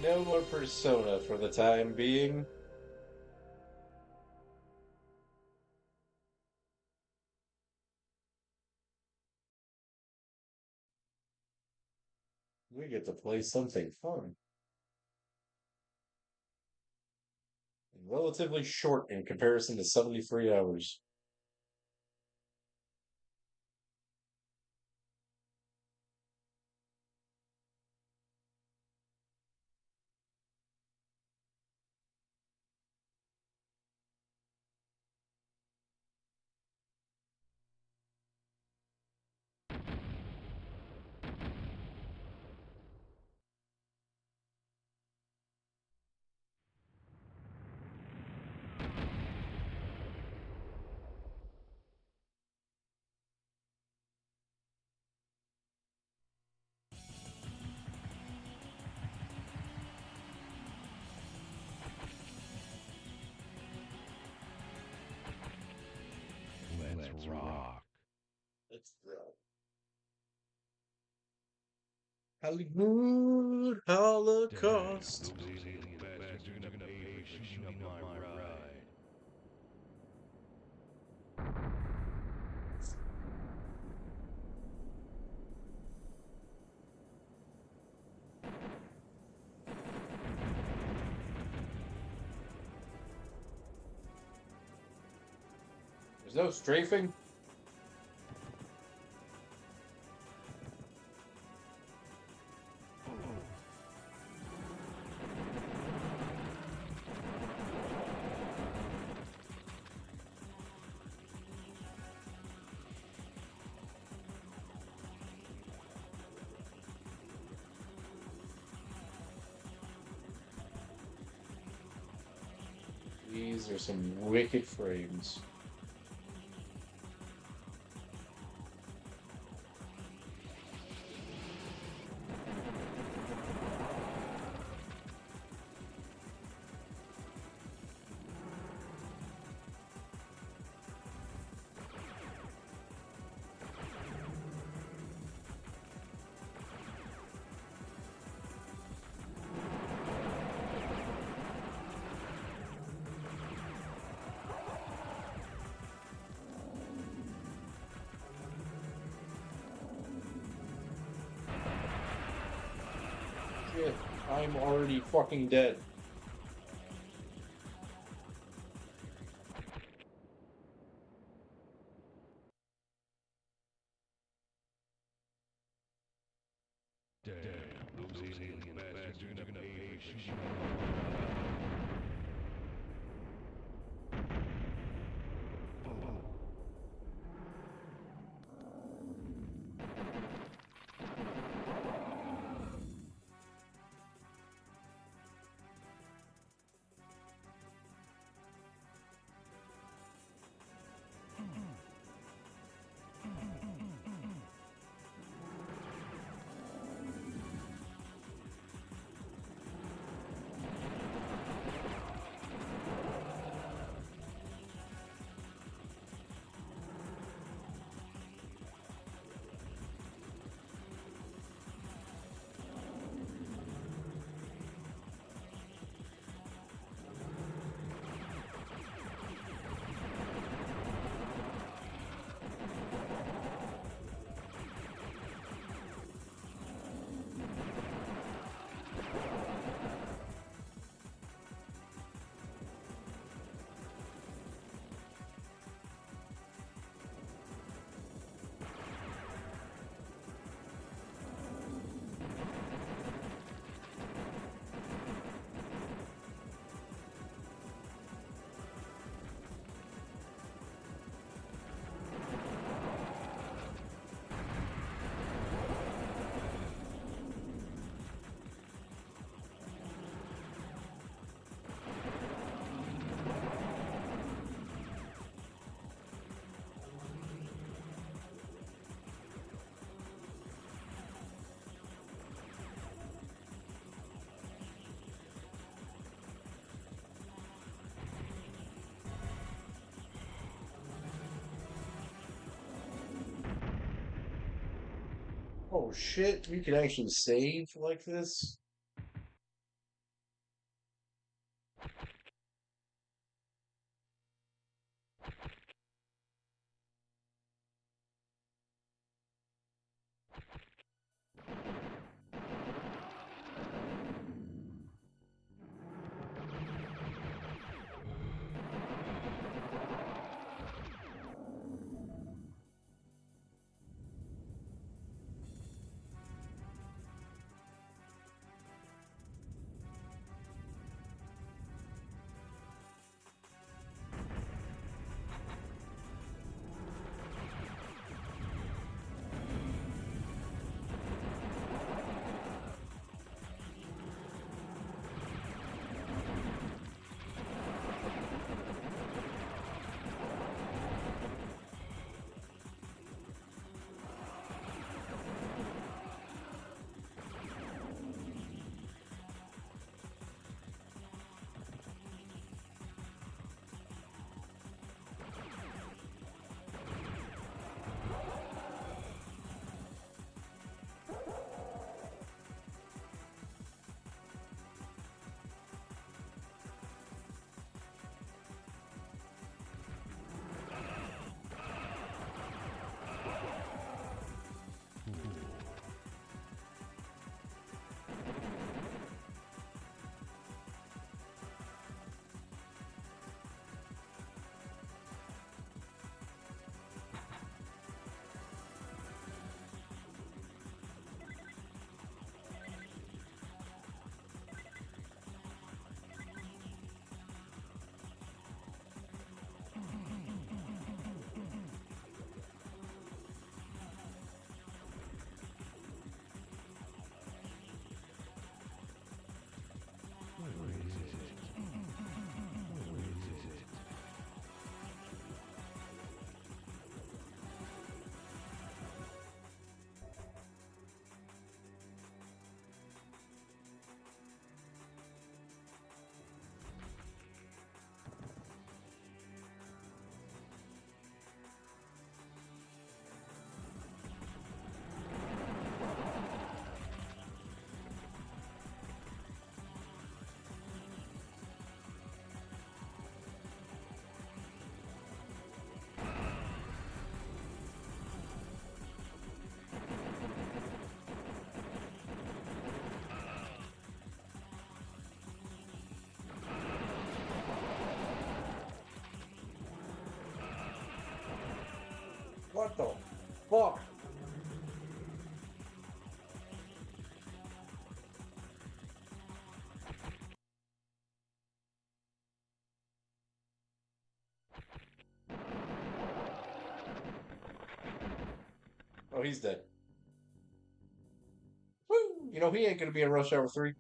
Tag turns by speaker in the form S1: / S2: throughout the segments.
S1: No more Persona for the time being. We get to play something fun. Relatively short in comparison to 73 hours.
S2: Let's rock.
S1: It's Hollywood Holocaust.
S2: Those alien bastards are gonna pay for shooting up my ride.
S1: There's no strafing. These are some wicked frames. Shit, I'm already fucking dead.
S2: Damn, those alien bastards are gonna pay for shooting up my ride. Oh shit, you can actually save like this?
S1: fuck? Oh, he's dead. Woo! You know, he ain't gonna be in Rush Hour 3.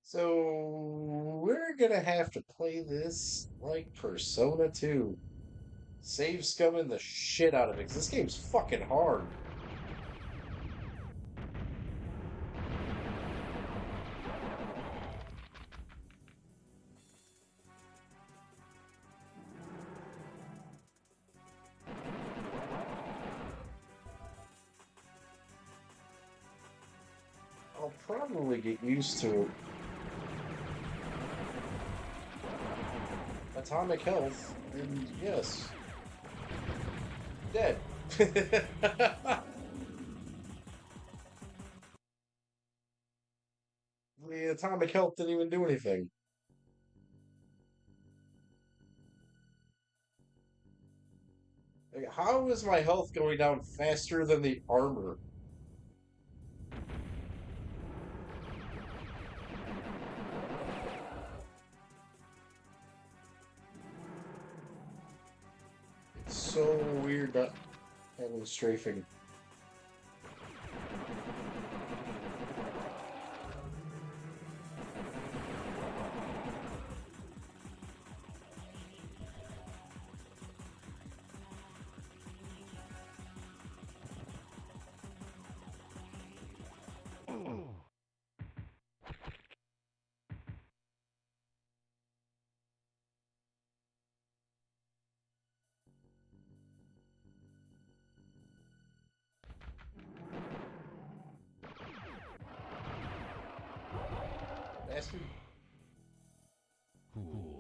S1: So, we're gonna have to play this like Persona 2. Save scumming the shit out of it, 'cause this game's fucking hard. I'll probably get used to it. Atomic health, and yes, dead. The atomic health didn't even do anything. Like, how is my health going down faster than the armor? It's so weird not having strafing. Bastard.
S2: Cool.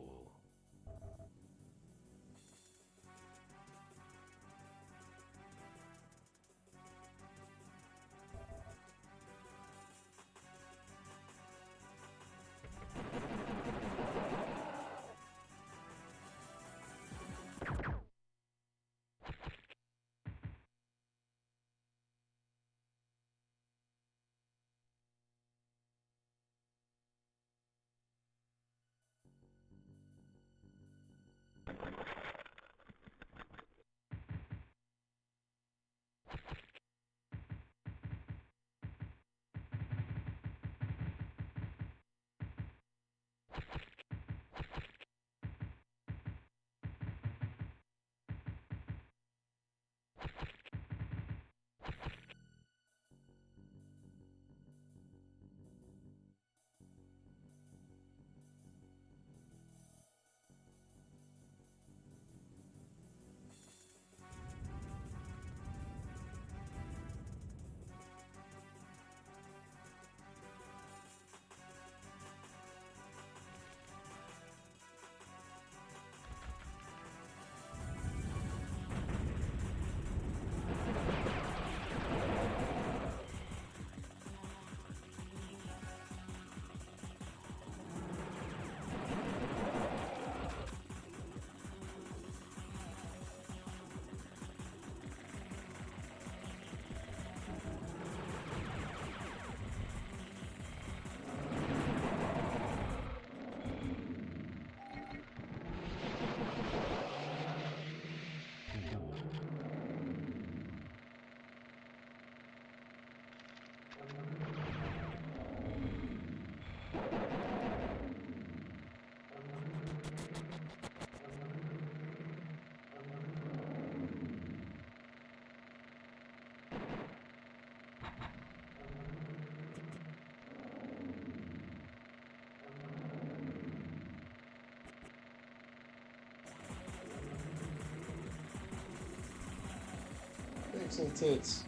S1: Excellent tits.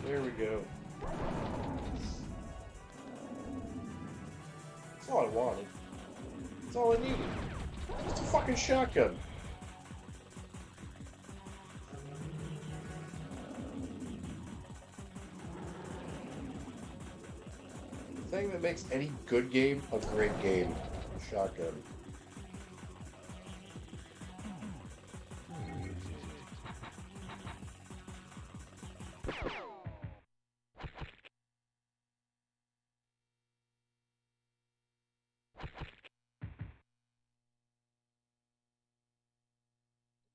S1: There we go. That's all I wanted. That's all I needed. Just a fucking shotgun. The thing that makes any good game a great game. Shotgun.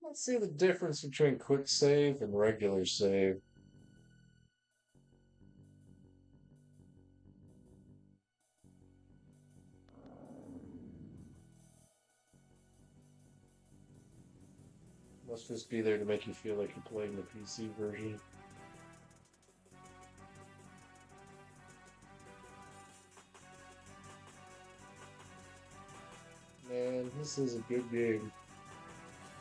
S1: Let's see the difference between quick save and regular save. Must just be there to make you feel like you're playing the PC version. Man, this is a good game.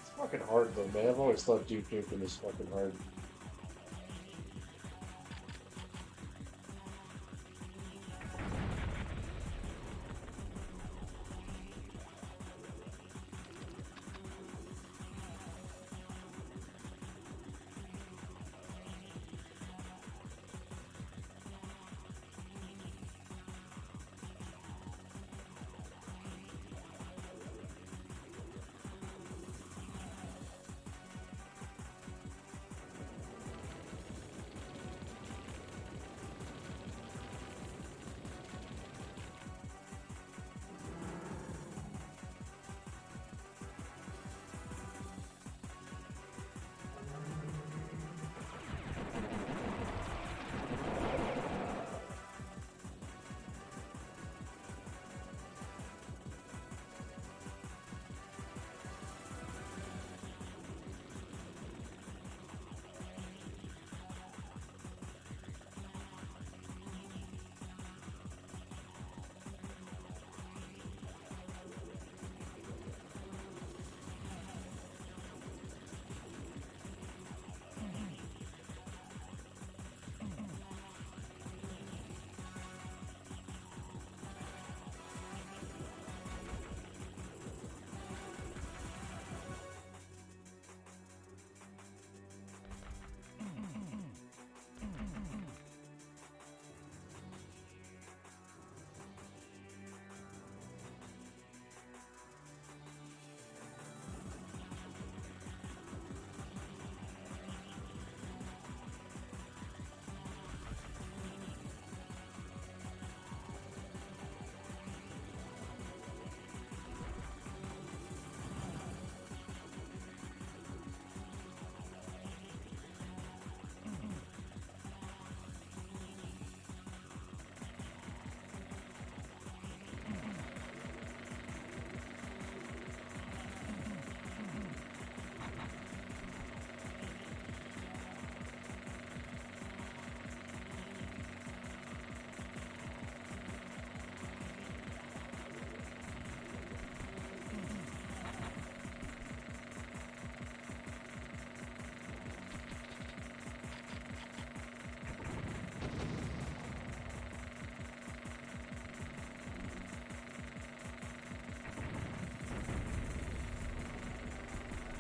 S1: It's fucking hard though, man. I've always thought Duke Nukem was fucking hard.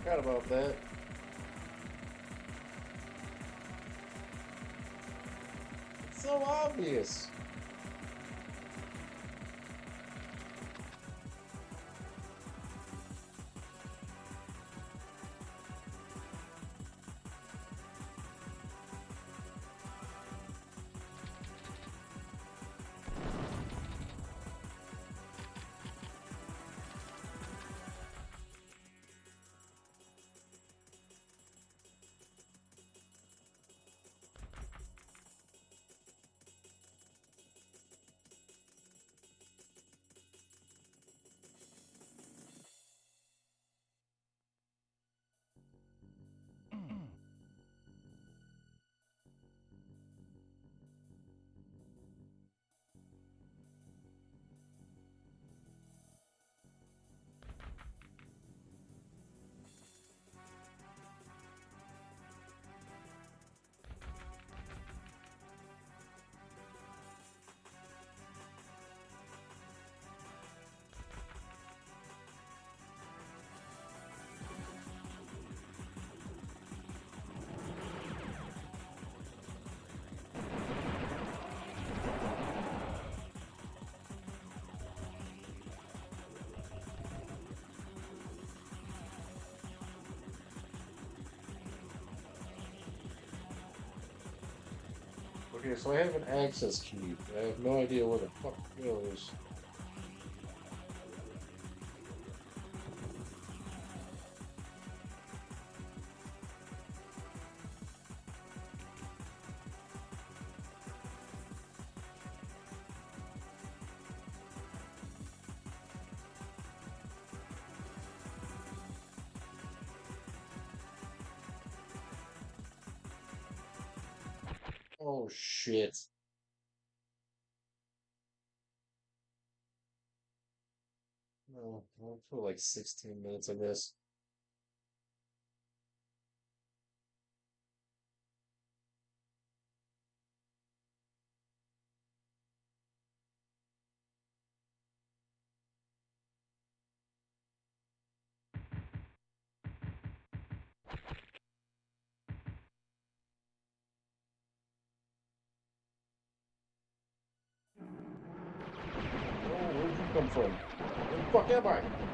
S1: Forgot about that. It's so obvious. Okay, so I have an access key. I have no idea where the fuck it goes. Oh shit. No, for like 16 minutes, I guess. Oh, where'd you come from? Where the fuck am I?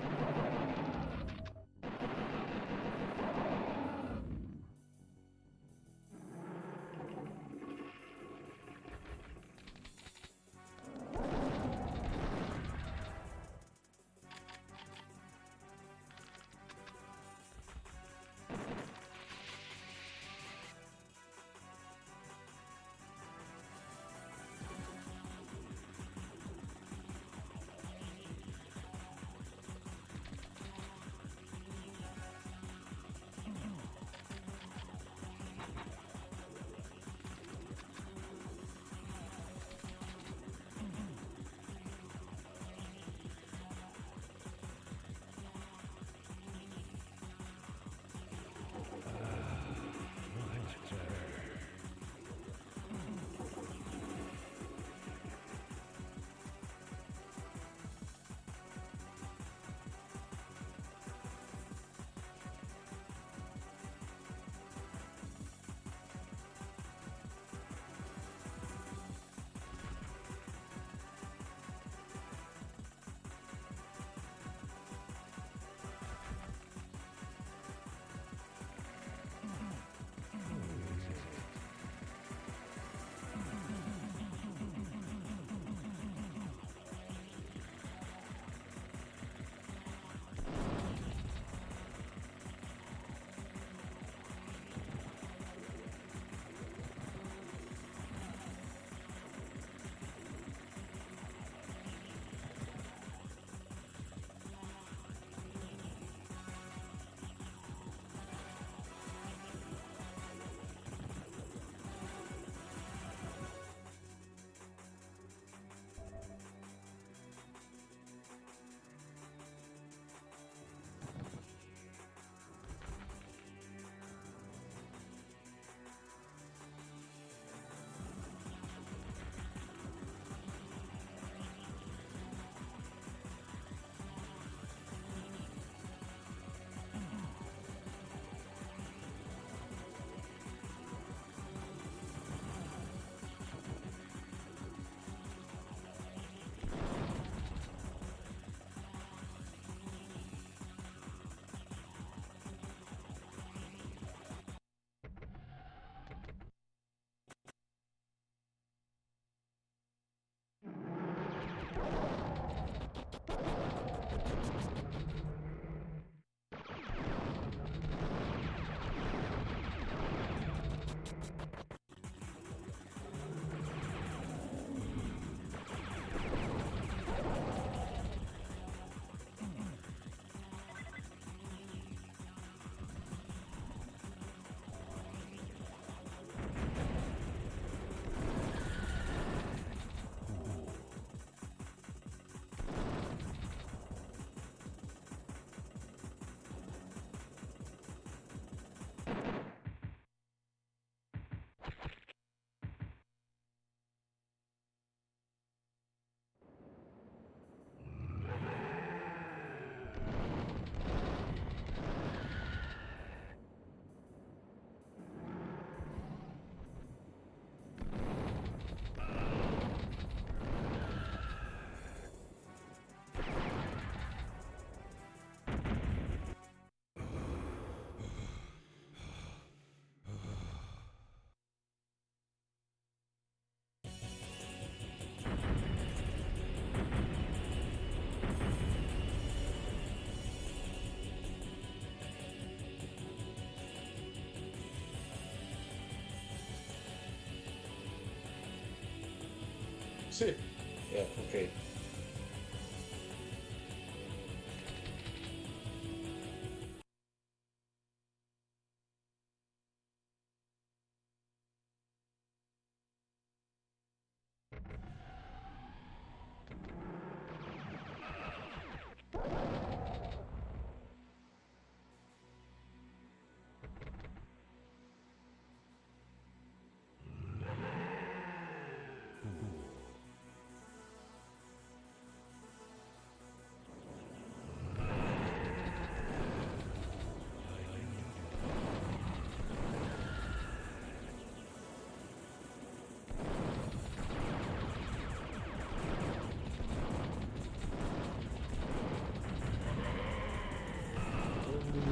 S1: Yeah, okay.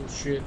S1: Oh, shit.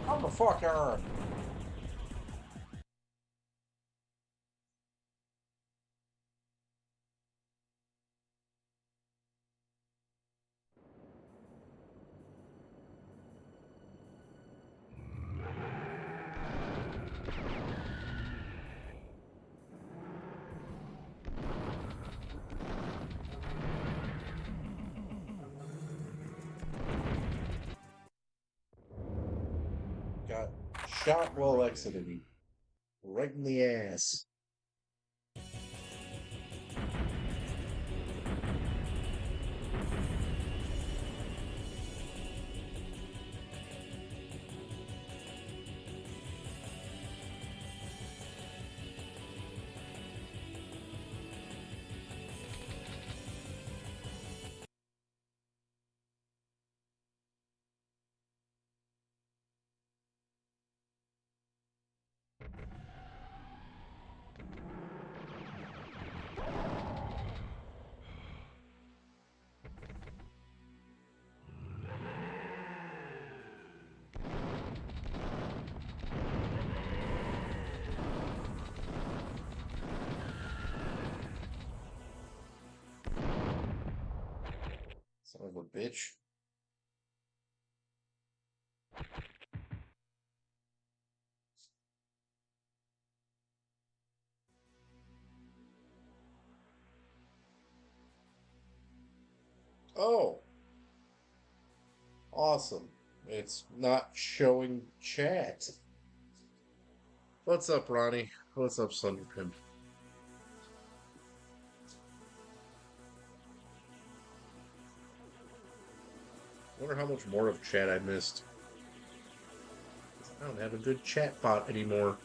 S1: Come the fuck on. Got shot while exiting. Right in the ass. bitch. Oh, awesome. It's not showing chat. What's up, Ronnie? What's up, Sunderpin? Wonder how much more of chat I missed. I don't have a good chat bot anymore.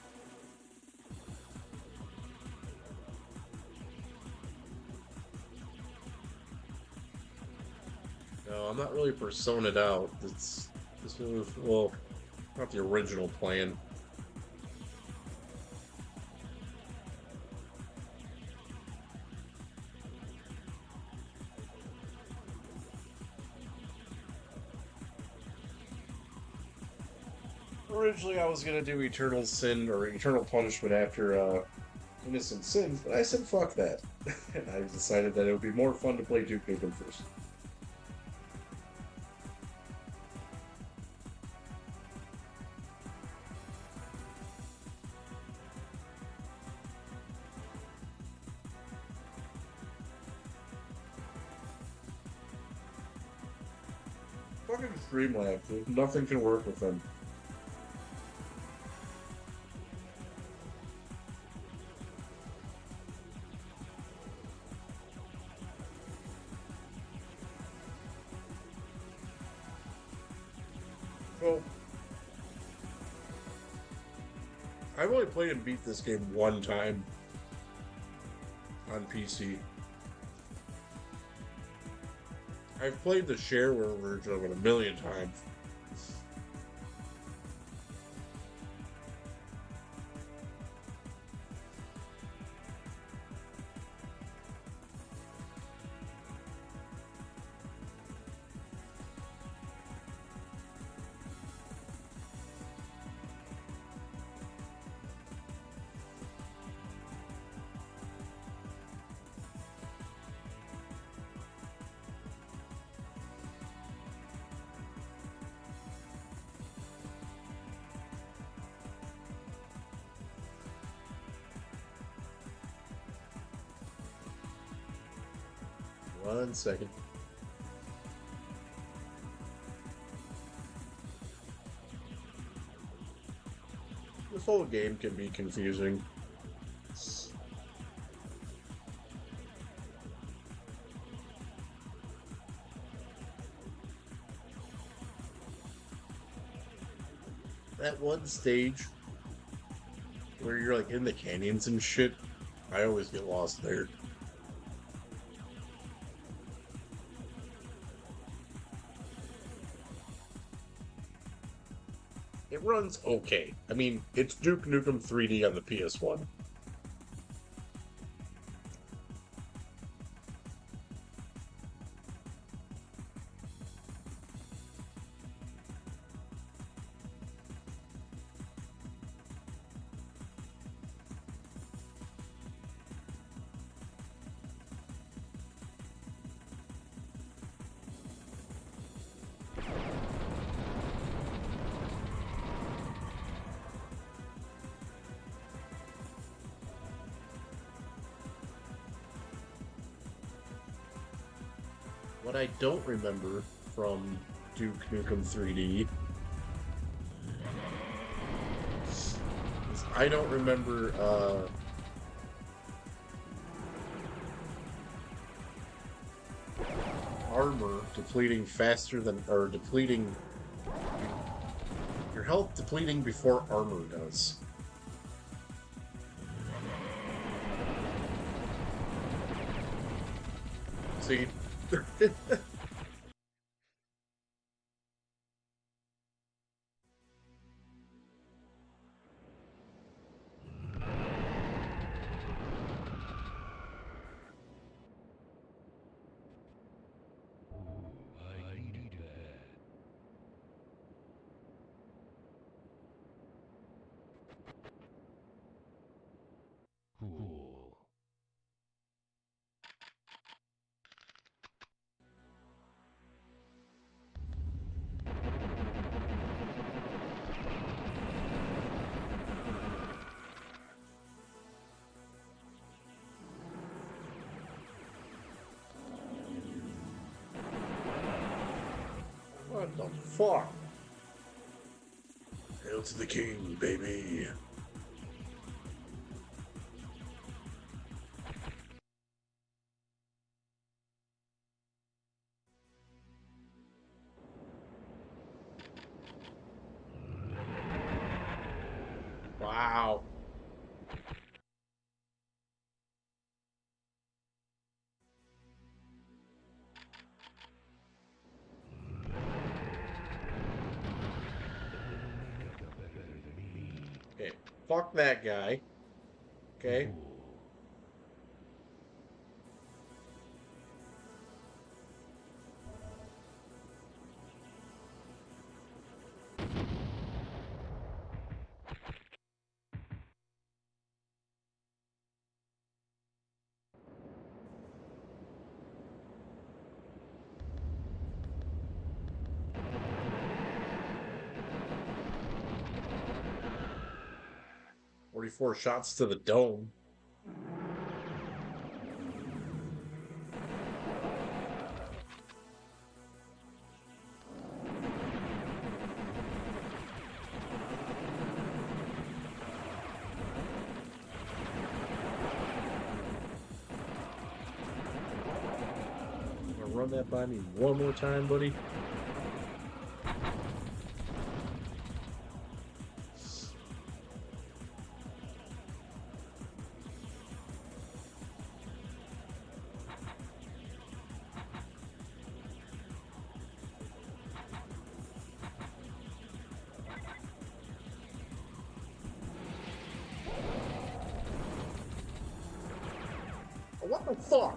S1: No, I'm not really persona'd out. It's this was, well, not the original plan. Originally, I was gonna do Eternal Sin or Eternal Punishment after Innocent Sin, but I said fuck that, and I decided that it would be more fun to play Duke Nukem first. Fucking Streamlabs, nothing can work with them. Well, I've only played and beat this game one time on PC. I've played the shareware version of it a million times. One second. This whole game can be confusing. That one stage where you're like in the canyons and shit, I always get lost there. It runs okay. I mean, it's Duke Nukem 3D on the PS1. What I don't remember from Duke Nukem 3D is I don't remember armor depleting faster than, or depleting your health depleting before armor does. See,
S2: I need that. Cool.
S1: What the fuck?
S2: Hail to the king, baby.
S1: Wow. Okay, fuck that guy. Okay. 44 shots to the dome. Run that by me one more time, buddy. What the fuck?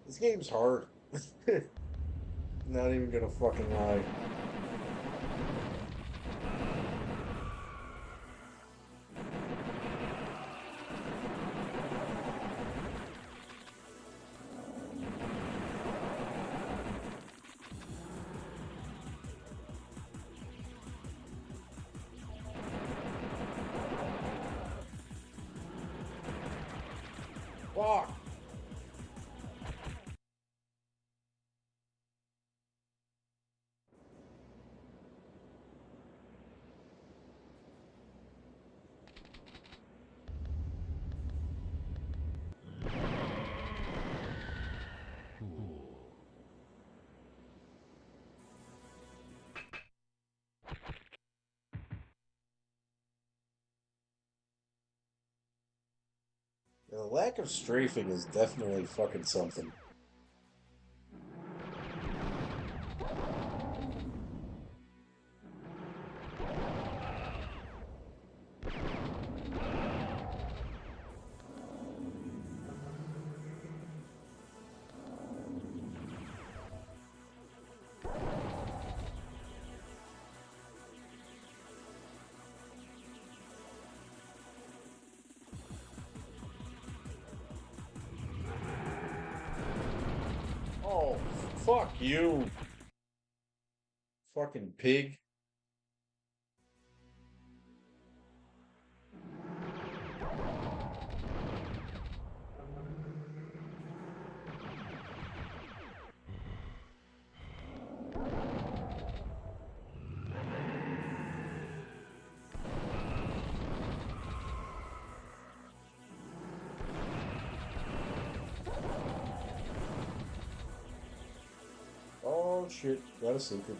S1: This game's hard. Not even gonna fucking lie. Fuck. The lack of strafing is definitely fucking something. Oh, fuck you, fucking pig. Oh shit, got a secret.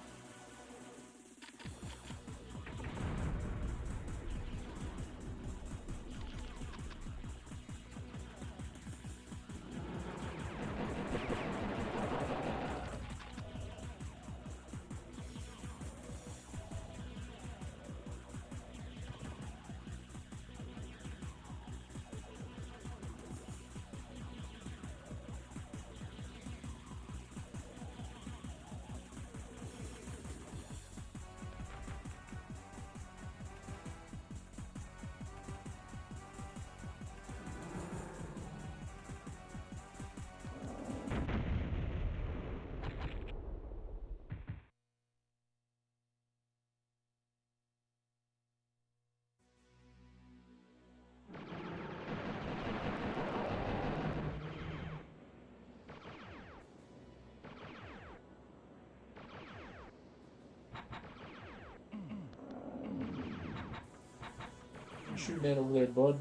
S1: shooting at over there, bud?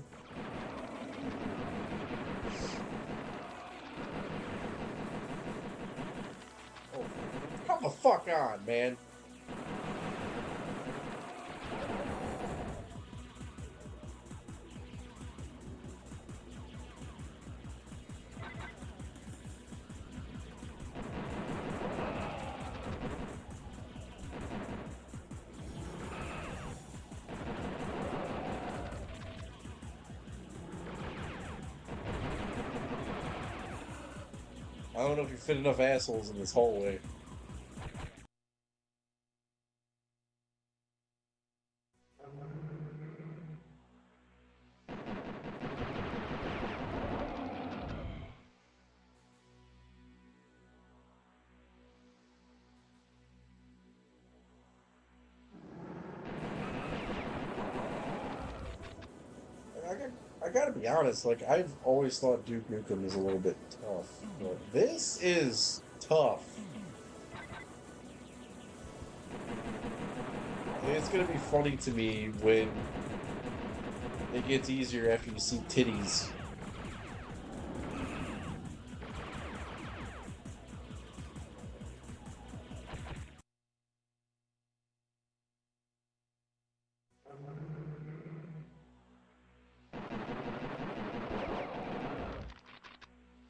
S1: Oh, come the fuck on, man. I don't know if you fit enough assholes in this hallway. I got, I gotta be honest, like, I've always thought Duke Nukem is a little bit tough, but this is tough. And it's gonna be funny to me when it gets easier after you see titties.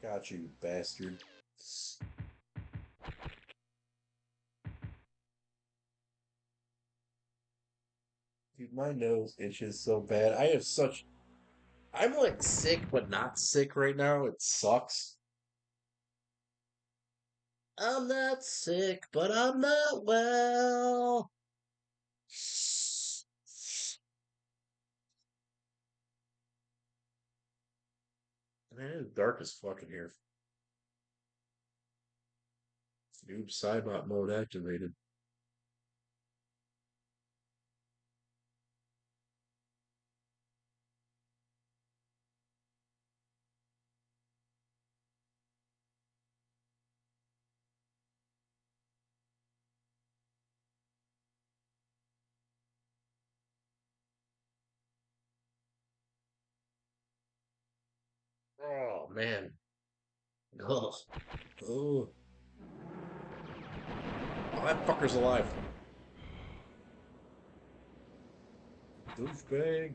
S1: Got you, bastard. Dude, my nose itches so bad. I'm like sick, but not sick right now. It sucks. I'm not sick, but I'm not well. Man, it's dark as fuck in here. Noob Cybot mode activated. Oh man. Ugh. Oh, oh, that fucker's alive. Douchebag.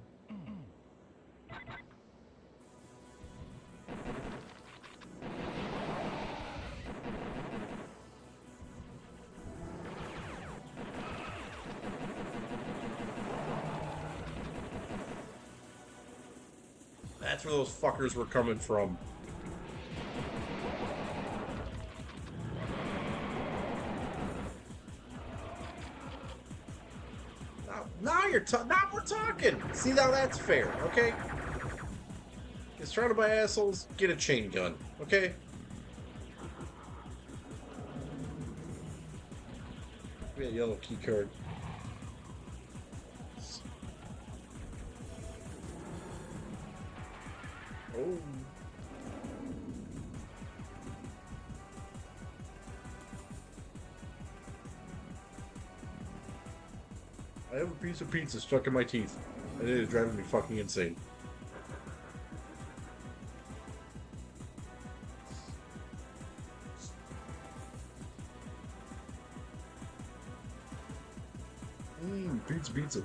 S1: That's where those fuckers were coming from. Now you're now we're talking. See, now that's fair, okay? You're surrounded by assholes. Get a chain gun, okay? Give me a yellow key card. Oh. I have a piece of pizza stuck in my teeth, and it is driving me fucking insane. Pizza, pizza.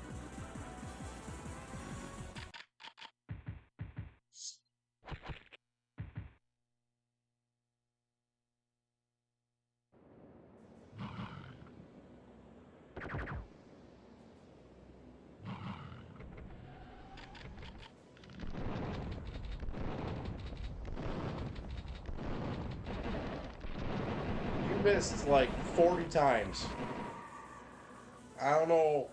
S1: You missed like 40 times. I don't know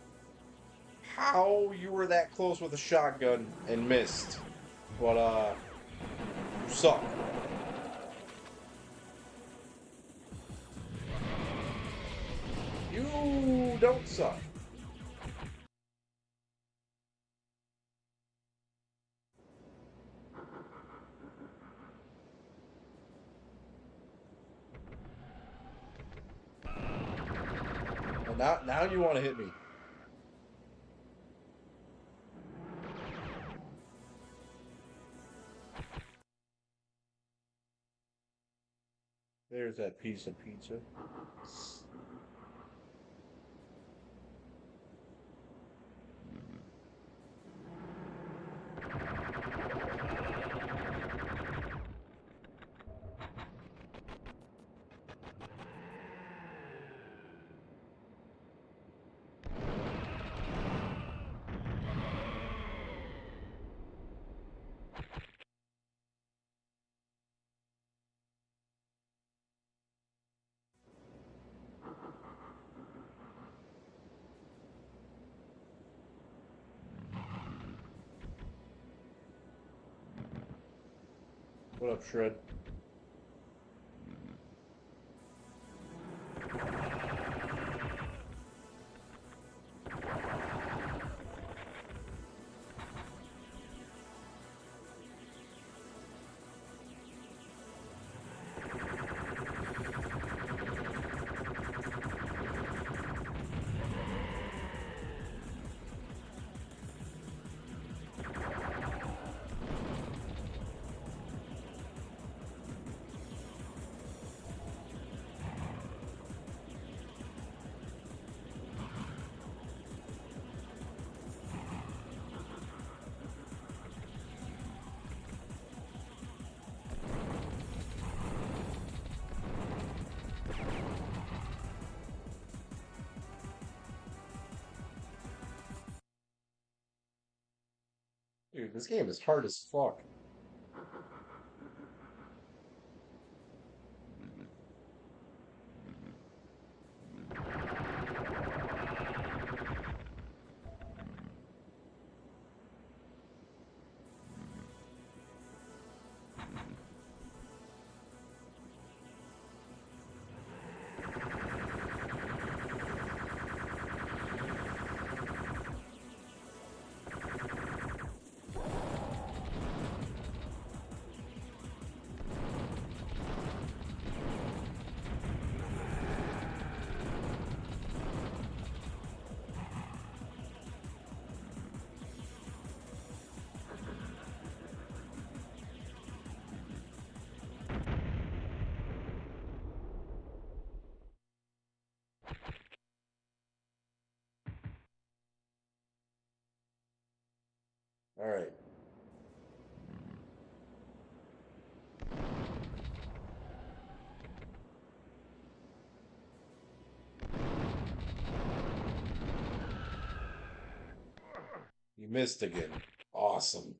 S1: how you were that close with a shotgun and missed, but you suck. You don't suck. And now you want to hit me. There's that piece of pizza. What up, Shred? Dude, this game is hard as fuck. Alright. You missed again. Awesome.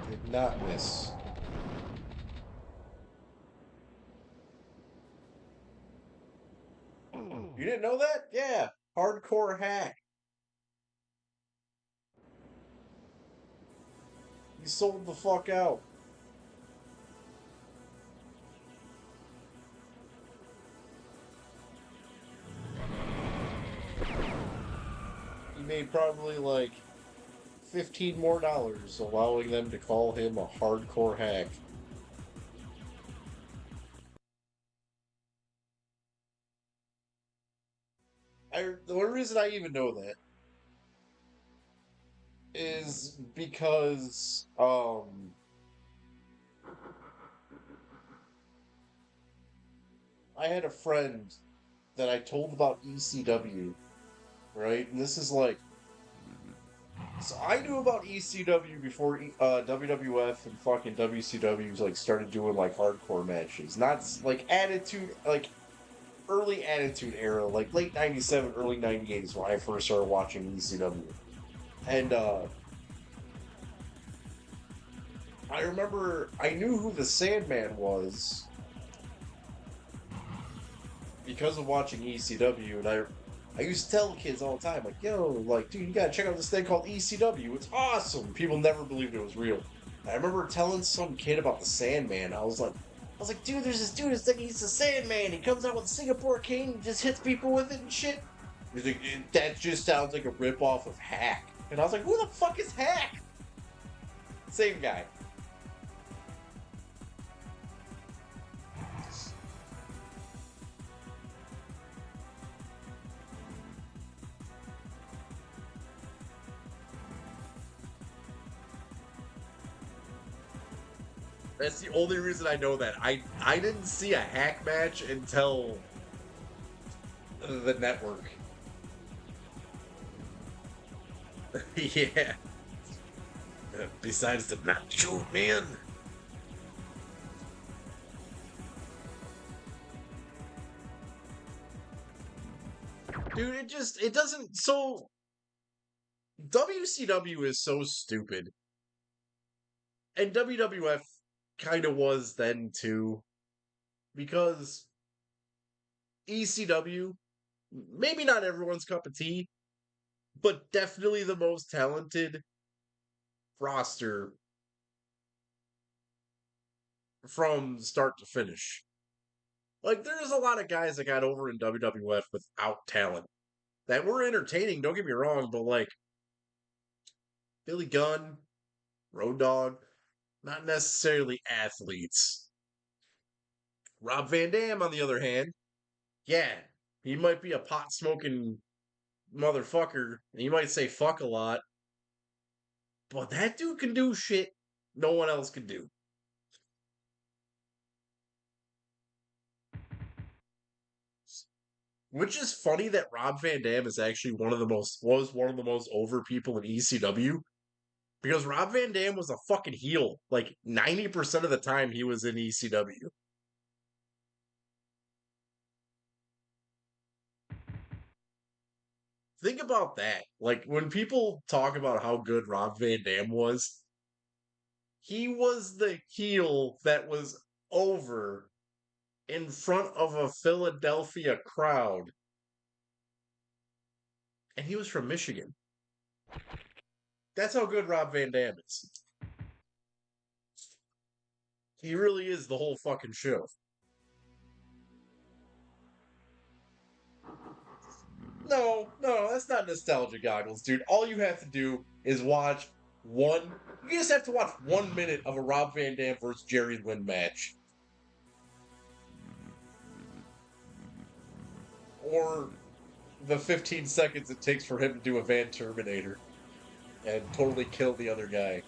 S1: Did not miss. You didn't know that? Yeah. Hardcore hack. He sold the fuck out. He made probably like $15 more, allowing them to call him a hardcore hack. The only reason I even know that is because I had a friend that I told about ECW, right? And this is like, so I knew about ECW before WWF and fucking WCW like started doing like hardcore matches, not like attitude, like early attitude era, like late '97, early '98 is when I first started watching ECW, and I remember I knew who the Sandman was because of watching ECW, and I used to tell kids all the time, like, yo, like, dude, you gotta check out this thing called ECW. It's awesome. People never believed it was real. And I remember telling some kid about the Sandman. I was like, dude, there's this dude. He's the Sandman. He comes out with a Singapore King, just hits people with it and shit. He's like, that just sounds like a ripoff of Hack. And I was like, who the fuck is Hack? Same guy. That's the only reason I know that. I didn't see a hack match until the network. Yeah. Besides the macho man. Dude, it doesn't. So WCW is so stupid, and WWF kind of was then too, because ECW, maybe not everyone's cup of tea, but definitely the most talented roster from start to finish. Like, there's a lot of guys that got over in WWF without talent that were entertaining, don't get me wrong, but like Billy Gunn, Road Dogg, not necessarily athletes. Rob Van Dam, on the other hand, yeah, he might be a pot smoking motherfucker, and he might say fuck a lot, but that dude can do shit no one else can do. Which is funny that Rob Van Dam is actually was one of the most over people in ECW, because Rob Van Dam was a fucking heel. Like 90% of the time he was in ECW. Think about that. Like when people talk about how good Rob Van Dam was, he was the heel that was over in front of a Philadelphia crowd, and he was from Michigan. That's how good Rob Van Dam is. He really is the whole fucking show. No, no, that's not nostalgia goggles, dude. All you have to do is watch one. You just have to watch 1 minute of a Rob Van Dam versus Jerry Lynn match, or the 15 seconds it takes for him to do a Van Terminator and totally kill the other guy.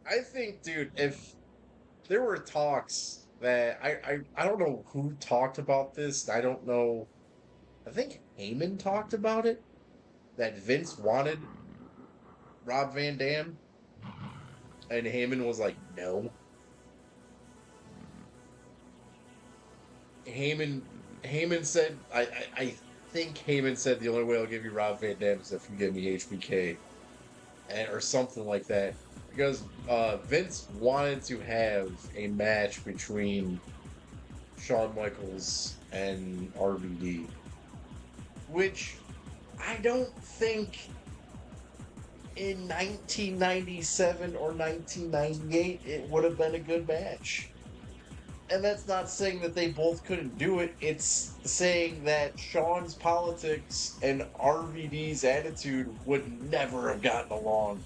S1: I think, dude, if there were talks that I don't know who talked about this. I don't know. I think Heyman talked about it, that Vince wanted Rob Van Dam, and Heyman was like, no. Heyman Heyman said, I think Heyman said the only way I'll give you Rob Van Dam is if you give me HBK, or something like that. Because Vince wanted to have a match between Shawn Michaels and RVD, which I don't think in 1997 or 1998 it would have been a good match. And that's not saying that they both couldn't do it. It's saying that Shawn's politics and RVD's attitude would never have gotten along.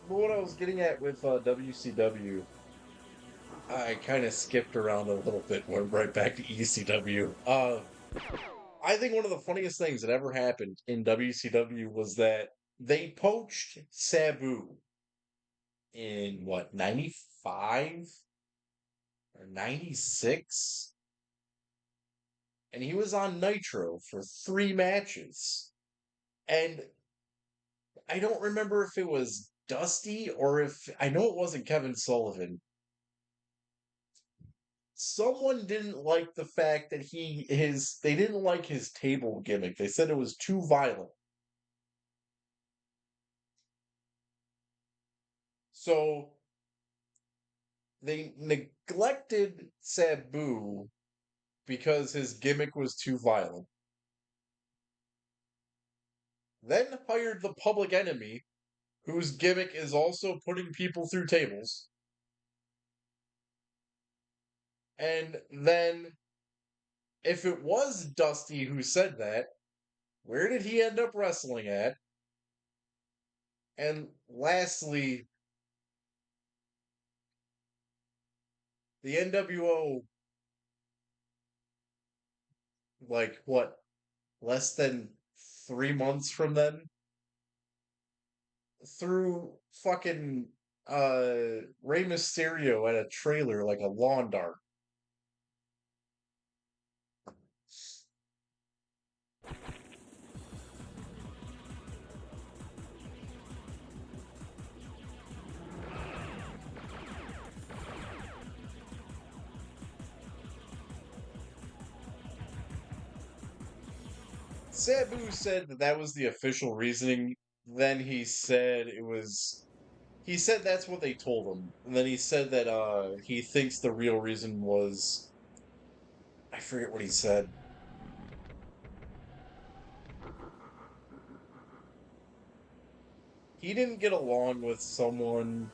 S1: But what I was getting at with WCW, I kind of skipped around a little bit, went right back to ECW. I think one of the funniest things that ever happened in WCW was that they poached Sabu in what, 95 or 96? And he was on Nitro for 3 matches. And I don't remember if it was Dusty or if I know it wasn't Kevin Sullivan. Someone didn't like the fact that they didn't like his table gimmick. They said it was too violent. So they neglected Sabu because his gimmick was too violent. Then hired the Public Enemy, whose gimmick is also putting people through tables. And then, if it was Dusty who said that, where did he end up wrestling at? And lastly, the NWO, like, what, less than 3 months from then? Threw fucking Rey Mysterio at a trailer like a lawn dart. Sabu said that that was the official reasoning. Then he said it was. He said that's what they told him. And then he said that he thinks the real reason was. I forget what he said. He didn't get along with someone.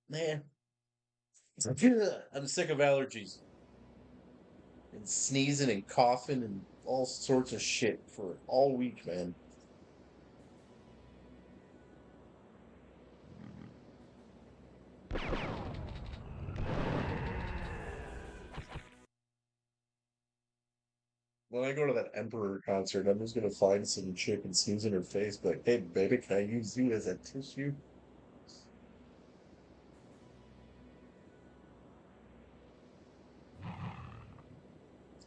S1: Man, I'm sick of allergies and sneezing and coughing and all sorts of shit for all week, man. When I go to that Emperor concert, I'm just gonna find some chick and sneeze in her face, be like, "Hey, baby, can I use you as a tissue?"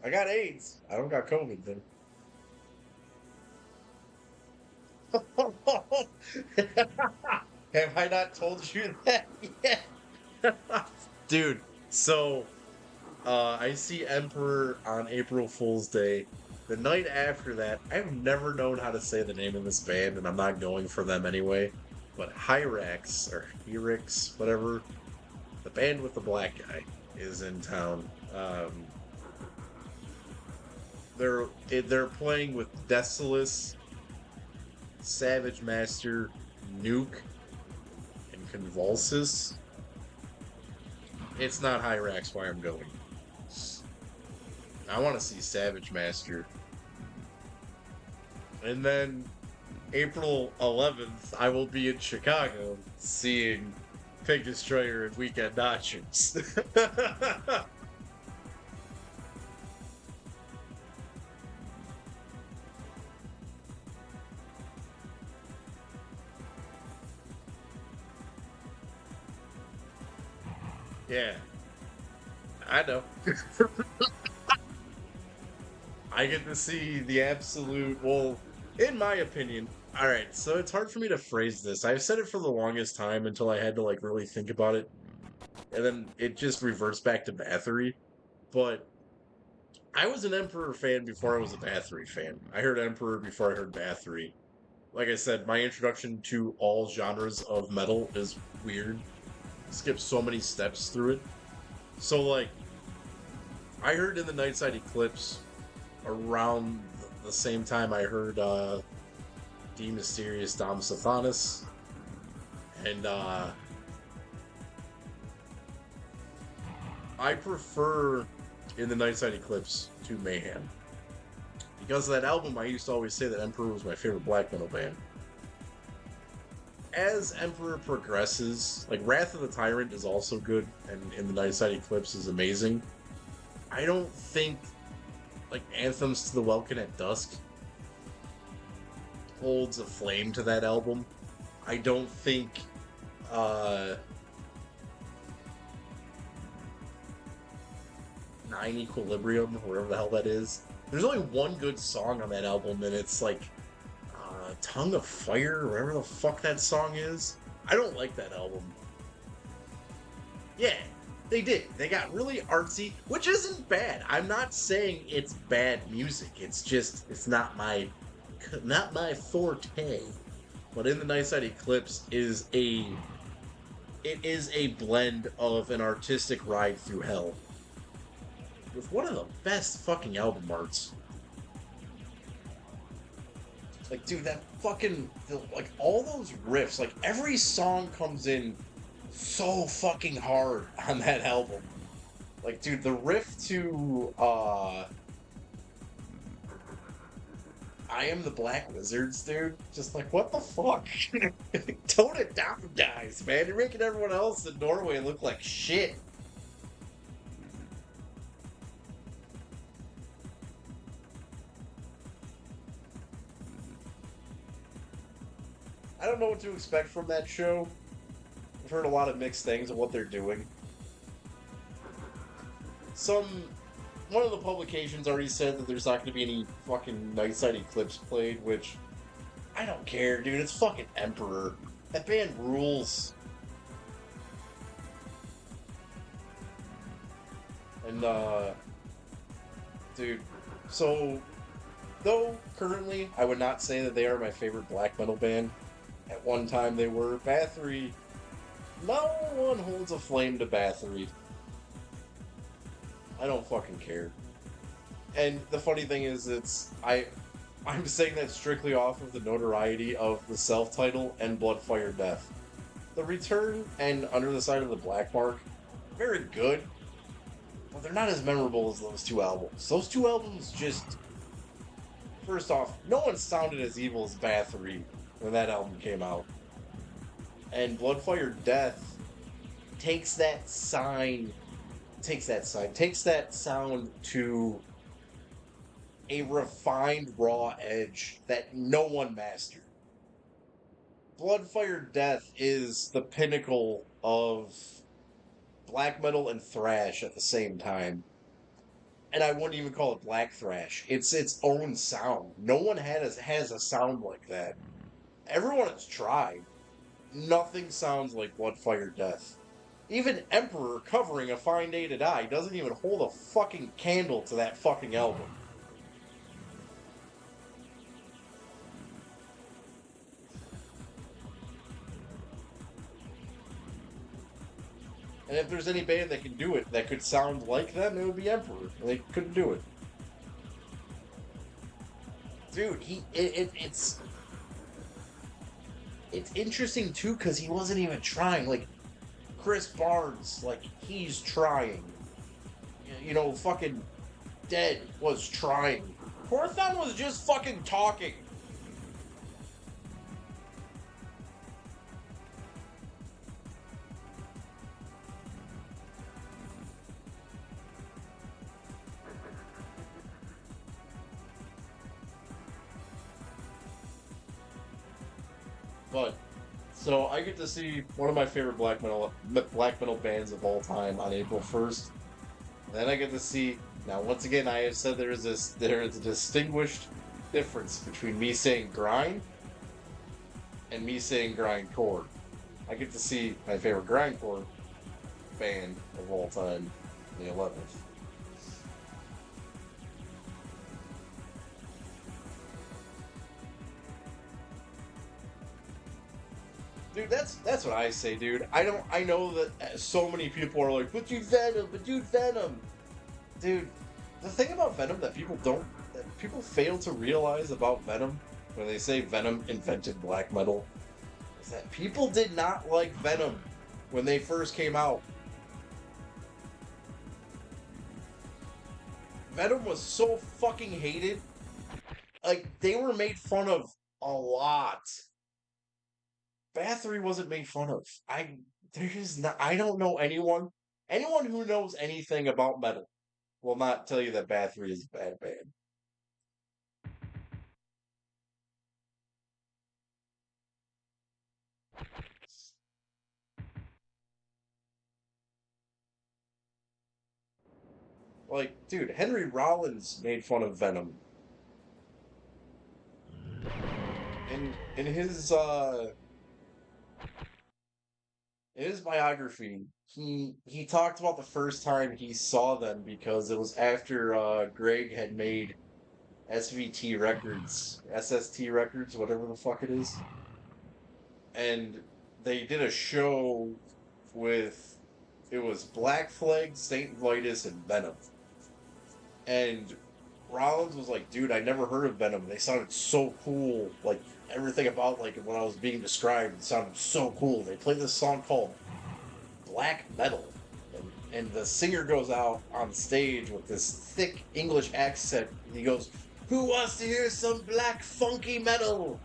S1: I got AIDS. I don't got COVID then. Have I not told you that yet? Dude, so I see Emperor on April Fool's Day. The night after that, I've never known how to say the name of this band, and I'm not going for them anyway. But Hyrax, or Hyrix, whatever, the band with the black guy, is in town. They're playing with Decimus, Savage Master, Nuke, and Convulsus. It's not Hyrax why I'm going. I want to see Savage Master. And then April 11th, I will be in Chicago seeing Pig Destroyer and Weekend Nachos. Yeah, I know. I get to see the absolute, well, in my opinion, all right, so it's hard for me to phrase this. I've said it for the longest time until I had to like really think about it, and then it just reverts back to Bathory. But I was an Emperor fan before I was a Bathory fan. I heard Emperor before I heard Bathory. Like I said, my introduction to all genres of metal is weird. Skip so many steps through it. So like, I heard in the Nightside Eclipse around the same time I heard D Mysterious Dom Sathanas, and I prefer in the Nightside Eclipse to Mayhem. Because of that album, I used to always say that Emperor was my favorite black metal band. as Emperor progresses, like Wrath of the Tyrant is also good, and in the Night Side Eclipse is amazing. I don't think like Anthems to the Welkin at Dusk holds a flame to that album. I don't think uh Nine Equilibrium, or whatever the hell that is. There's only one good song on that album, and it's like Tongue of Fire, or whatever the fuck that song is. I don't like that album. Yeah, they did. They got really artsy, which isn't bad. I'm not saying it's bad music. It's just it's not my forte. But In the Night Side Eclipse is a blend of an artistic ride through hell with one of the best fucking album arts. Like, dude, that fucking like all those riffs, like every song comes in so fucking hard on that album. Like, dude, the riff to I Am the Black Wizards, dude. Just like, what the fuck? Tone it down, guys, man. You're making everyone else in Norway look like shit. I don't know what to expect from that show. I've heard a lot of mixed things of what they're doing. Some One of the publications already said that there's not going to be any fucking Night Side Eclipse played, which I don't care, dude. It's fucking Emperor. That band rules. And dude, so though currently I would not say that they are my favorite black metal band. At one time they were. Bathory, no one holds a flame to Bathory. I don't fucking care. And the funny thing is, I'm saying that strictly off of the notoriety of the self-title and Bloodfire Death. The Return and Under the Side of the Black Mark, very good, but they're not as memorable as those two albums. Those two albums just, first off, no one sounded as evil as Bathory when that album came out. And Bloodfire Death takes that sound to a refined, raw edge that no one mastered. Bloodfire Death is the pinnacle of black metal and thrash at the same time. And I wouldn't even call it black thrash. It's its own sound. No one has a sound like that. Everyone has tried. Nothing sounds like Bloodfire Death. Even Emperor covering A Fine Day to Die doesn't even hold a fucking candle to that fucking album. And if there's any band that can do it, that could sound like them, it would be Emperor. They couldn't do it. Dude, it's interesting too because he wasn't even trying. Like Chris Barnes, like he's trying. You know, fucking Dead was trying. Horthon was just fucking talking. But so I get to see one of my favorite black metal bands of all time on April 1st. Then I get to see, now once again I have said there is a distinguished difference between me saying grind and me saying grindcore. I get to see my favorite grindcore band of all time, the 11th. Dude, that's what I say, dude. I know that so many people are like, but dude Venom. Dude, the thing about Venom that people fail to realize about Venom when they say Venom invented black metal is that people did not like Venom when they first came out. Venom was so fucking hated. Like, they were made fun of a lot Bathory wasn't made fun of. There's not. I don't know anyone. Anyone who knows anything about metal will not tell you that Bathory is a bad band. Like, dude, Henry Rollins made fun of Venom in his biography. He talked about the first time he saw them because it was after Greg had made SVT Records, SST Records, whatever the fuck it is, and they did a show with it was Black Flag, Saint Vitus, and Venom. And Rollins was like, dude, I never heard of Venom. They sounded so cool. Like, everything about, like, when I was being described sounded so cool. They played this song called Black Metal. And the singer goes out on stage with this thick English accent. And he goes, who wants to hear some black funky metal?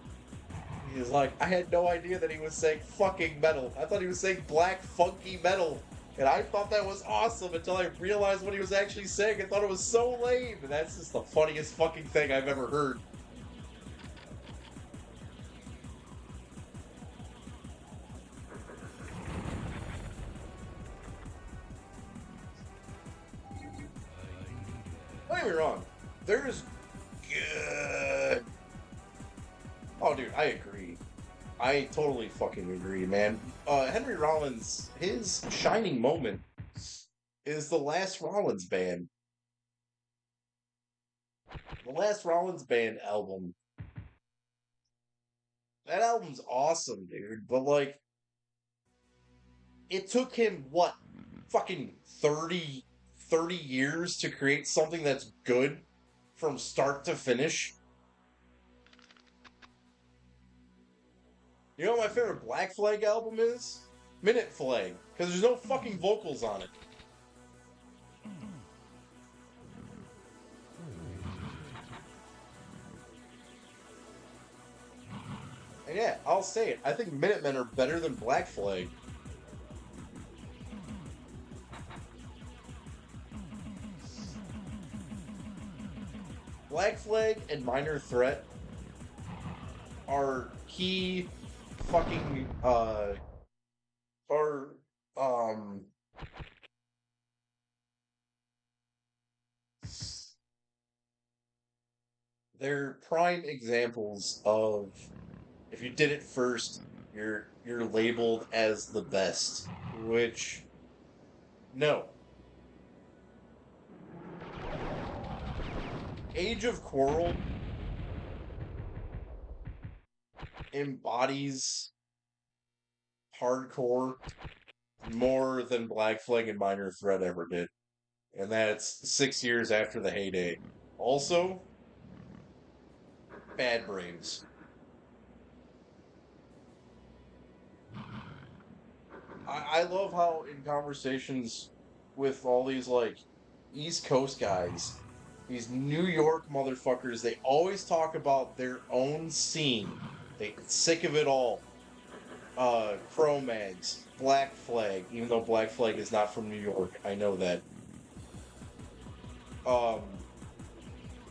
S1: He's like, I had no idea that he was saying fucking metal. I thought he was saying black funky metal. And I thought that was awesome until I realized what he was actually saying. I thought it was so lame. And that's just the funniest fucking thing I've ever heard. Don't get me wrong. There's good. Oh, dude, I agree. I totally fucking agree, man. Henry Rollins, his shining moment is the last Rollins band. The last Rollins band album. That album's awesome, dude. But, like, it took him, what, fucking 30 years to create something that's good from start to finish? You know what my favorite Black Flag album is? Minute Flag. Because there's no fucking vocals on it. And yeah, I'll say it. I think Minutemen are better than Black Flag. Black Flag and Minor Threat are key fucking they're prime examples of if you did it first, you're labeled as the best, which no. Age of Quarrel embodies hardcore more than Black Flag and Minor Threat ever did. And that's 6 years after the heyday. Also, Bad Brains. I love how in conversations with all these, like, East Coast guys, these New York motherfuckers, they always talk about their own scene. They're sick of it all. Cro-Mags, Black Flag, even though Black Flag is not from New York, I know that.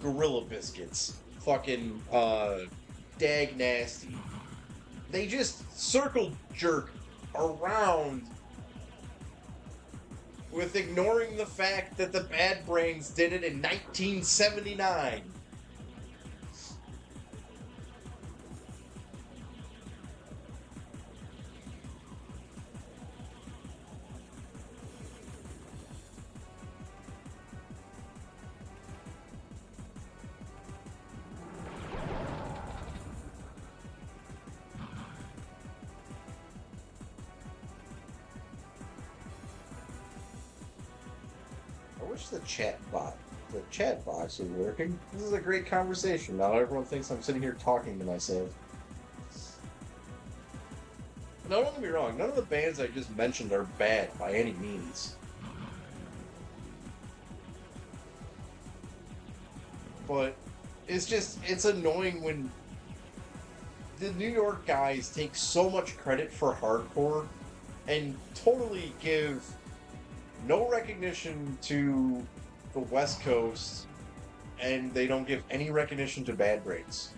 S1: Gorilla Biscuits, fucking, Dag Nasty. They just circle jerk around with ignoring the fact that the Bad Brains did it in 1979. I wish the chat box was working. This is a great conversation. Now everyone thinks I'm sitting here talking to myself. Now, don't get me wrong, none of the bands I just mentioned are bad by any means. But it's annoying when the New York guys take so much credit for hardcore and totally give no recognition to the West Coast, and they don't give any recognition to Bad Brains.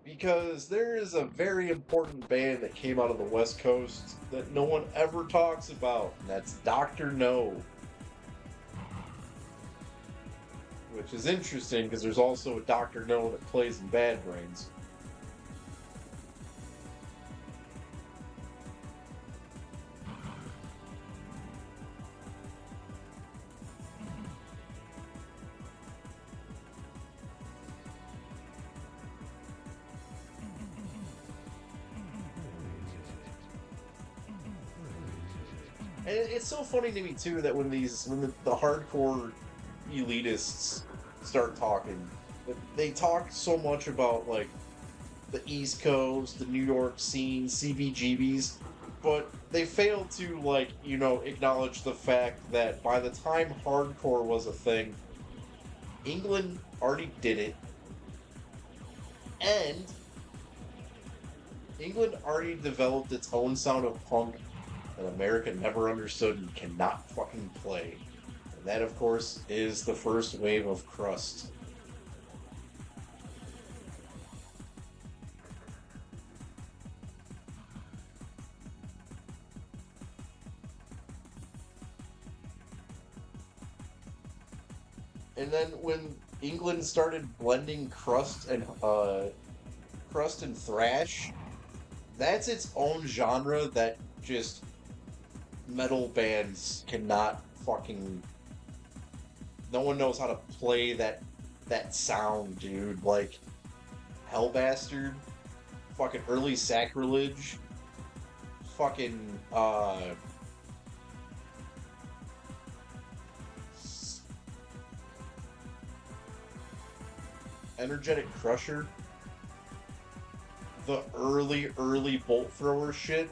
S1: Because there is a very important band that came out of the West Coast that no one ever talks about, and that's Dr. No. Which is interesting because there's also a Dr. No that plays in Bad Brains. And it's so funny to me too that when the hardcore elitists start talking, they talk so much about like the East Coast, the New York scene, CBGBs, but they fail to acknowledge the fact that by the time hardcore was a thing, England already did it, and England already developed its own sound of punk that America never understood and cannot fucking play. And that, of course, is the first wave of crust. And then when England started blending crust and thrash, that's its own genre that just metal bands cannot fucking. No one knows how to play that sound, dude. Like Hellbastard, fucking Early Sacrilege, fucking Energetic Crusher, the early Bolt Thrower shit.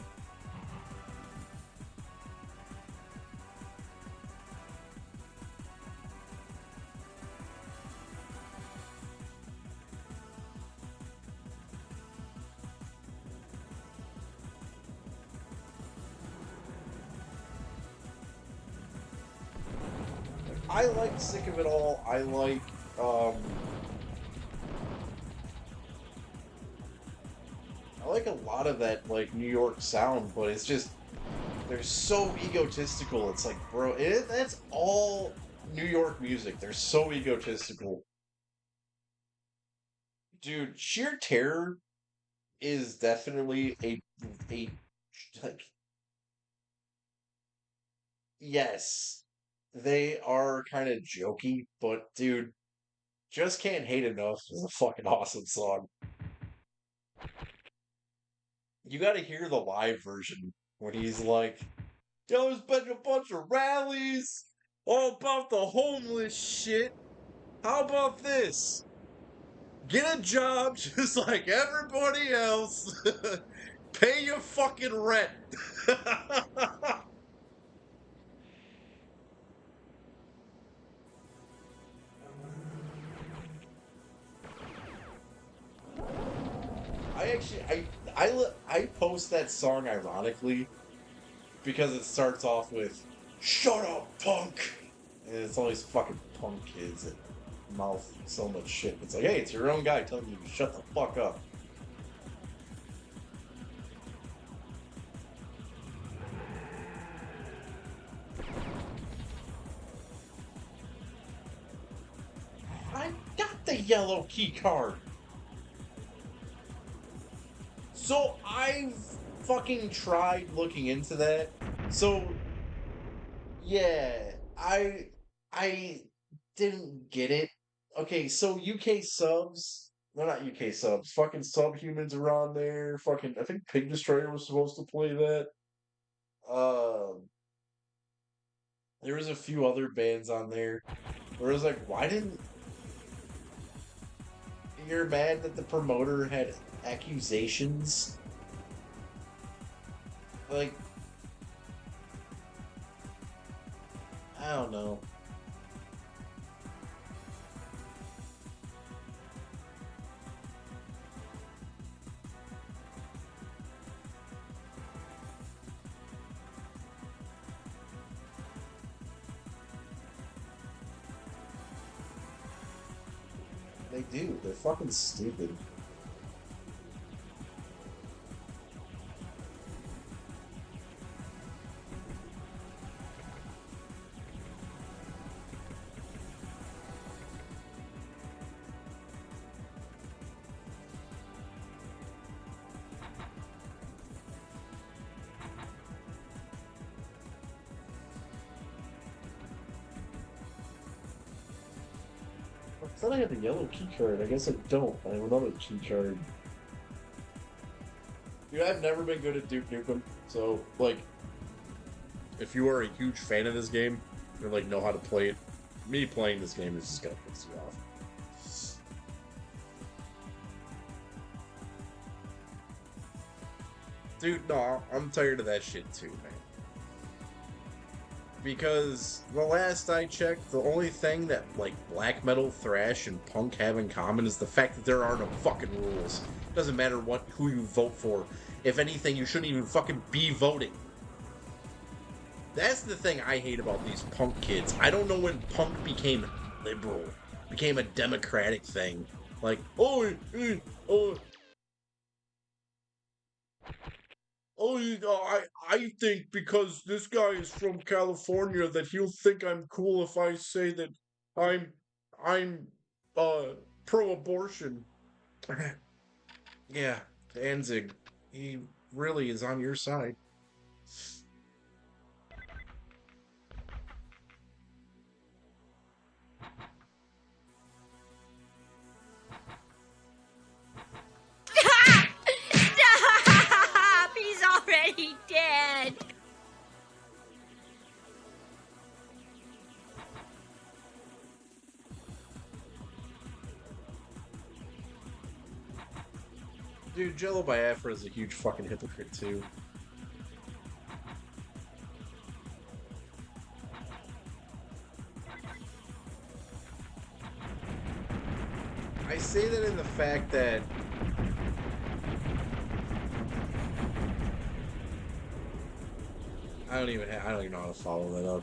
S1: I like Sick of It All. Um I like a lot of that like New York sound, but it's just they're so egotistical. It's like, bro, that's all New York music. They're so egotistical. Dude, Sheer Terror is definitely a like yes. They are kind of jokey, but dude, Just Can't Hate Enough is a fucking awesome song. You got to hear the live version when he's like, "Yo, there's been a bunch of rallies all about the homeless shit. How about this? Get a job just like everybody else. Pay your fucking rent." I actually I post that song ironically because it starts off with "Shut up, punk," and it's always fucking punk kids that mouth so much shit. It's like, hey, it's your own guy telling you to shut the fuck up. I got the yellow key card. So I've fucking tried looking into that. So yeah, I didn't get it. Okay, so UK subs, well not UK subs, fucking subhumans are on there. Fucking I think Pig Destroyer was supposed to play that. Um There was a few other bands on there where it was like, why didn't you're mad that the promoter had accusations? Like, I don't know. They do. They're fucking stupid. I thought I had the yellow key card. I guess I don't. I have another key card. Dude, I've never been good at Duke Nukem, so like, if you are a huge fan of this game and like know how to play it, me playing this game is just gonna piss you off. Dude, no, I'm tired of that shit too, man. Because the last I checked, the only thing that like black metal, thrash, and punk have in common is the fact that there are no fucking rules. Doesn't matter who you vote for. If anything, you shouldn't even fucking be voting. That's the thing I hate about these punk kids. I don't know when punk became liberal, became a democratic thing. Like, oh, I think because this guy is from California that he'll think I'm cool if I say that I'm I'm uh pro-abortion. Yeah, Danzig, he really is on your side.
S3: Stop! He's already dead.
S1: Dude, Jello Biafra is a huge fucking hypocrite too. I say that in the fact that I don't even know how to follow that up.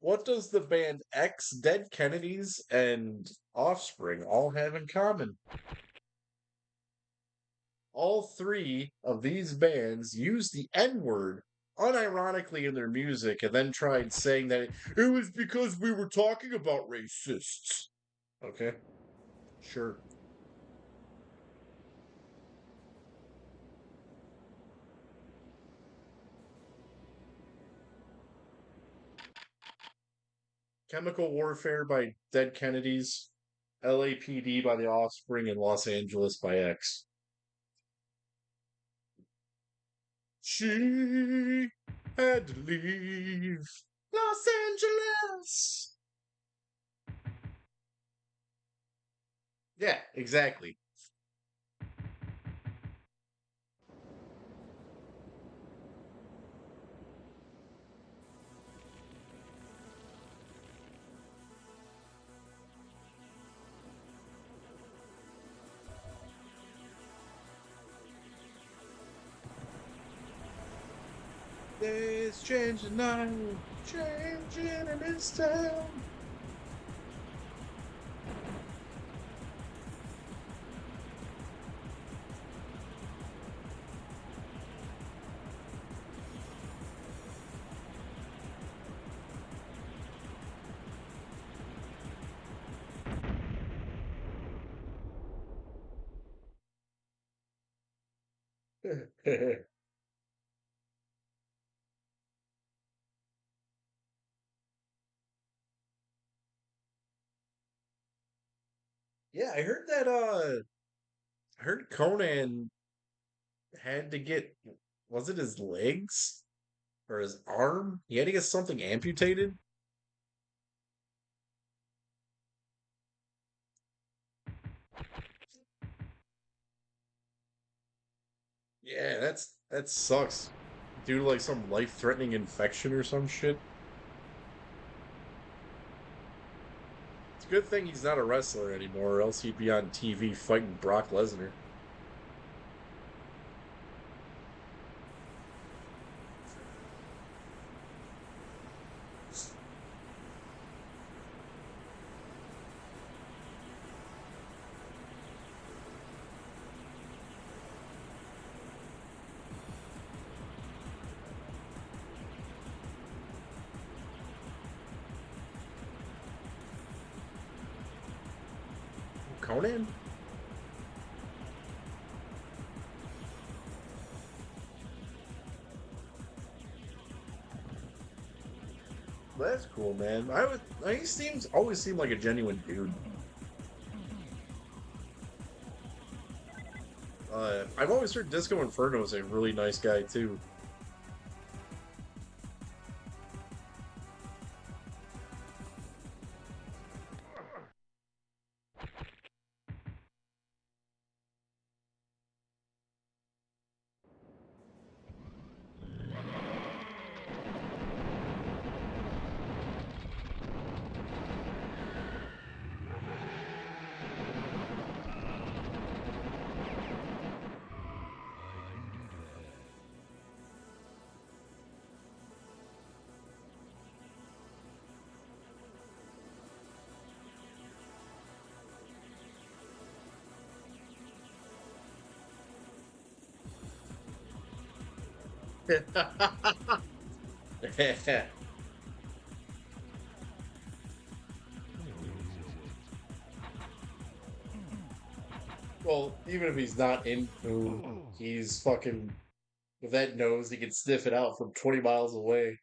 S1: What does the band X, Dead Kennedys, and Offspring all have in common? All three of these bands use the N-word unironically in their music and then tried saying that it was because we were talking about racists. Okay, sure. Chemical Warfare by Dead Kennedys, LAPD by The Offspring, and Los Angeles by X. She had to leave Los Angeles. Yeah, exactly. Days changing now, changing in this town. Yeah, I heard that I heard Conan had to get, was it his legs or his arm? He had to get something amputated. Yeah, that sucks. Due to like some life-threatening infection or some shit. It's a good thing he's not a wrestler anymore, or else he'd be on TV fighting Brock Lesnar. Conan? That's cool, man. He seems always seemed like a genuine dude. I've always heard Disco Inferno is a really nice guy too. Well, even if he's not in food, he's fucking with that nose, he can sniff it out from 20 miles away.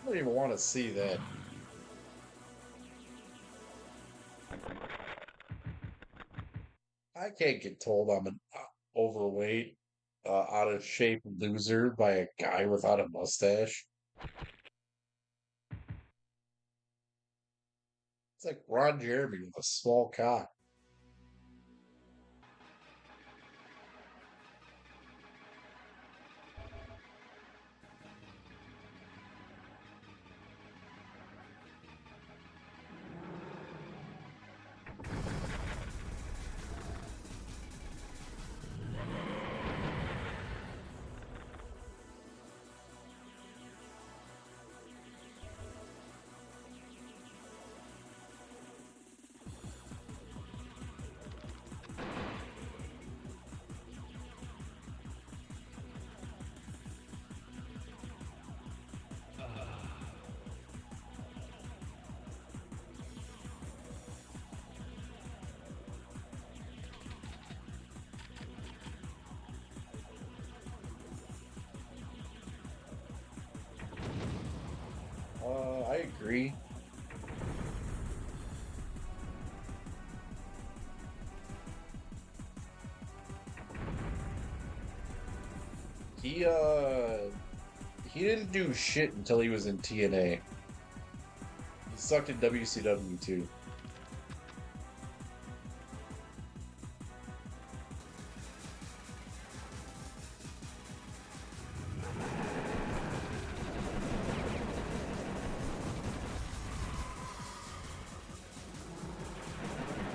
S1: I don't even want to see that. I can't get told I'm an overweight, out of shape loser by a guy without a mustache. It's like Ron Jeremy with a small cock. agree. He didn't do shit until he was in TNA. He sucked in WCW too.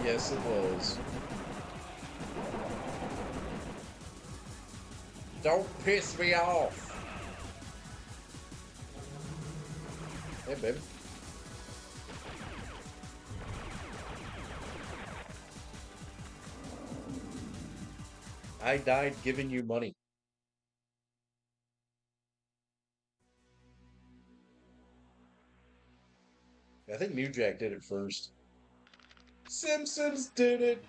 S1: Yes, it was. Don't piss me off. Hey, baby. I died giving you money. I think New Jack did it first. Simpsons did it.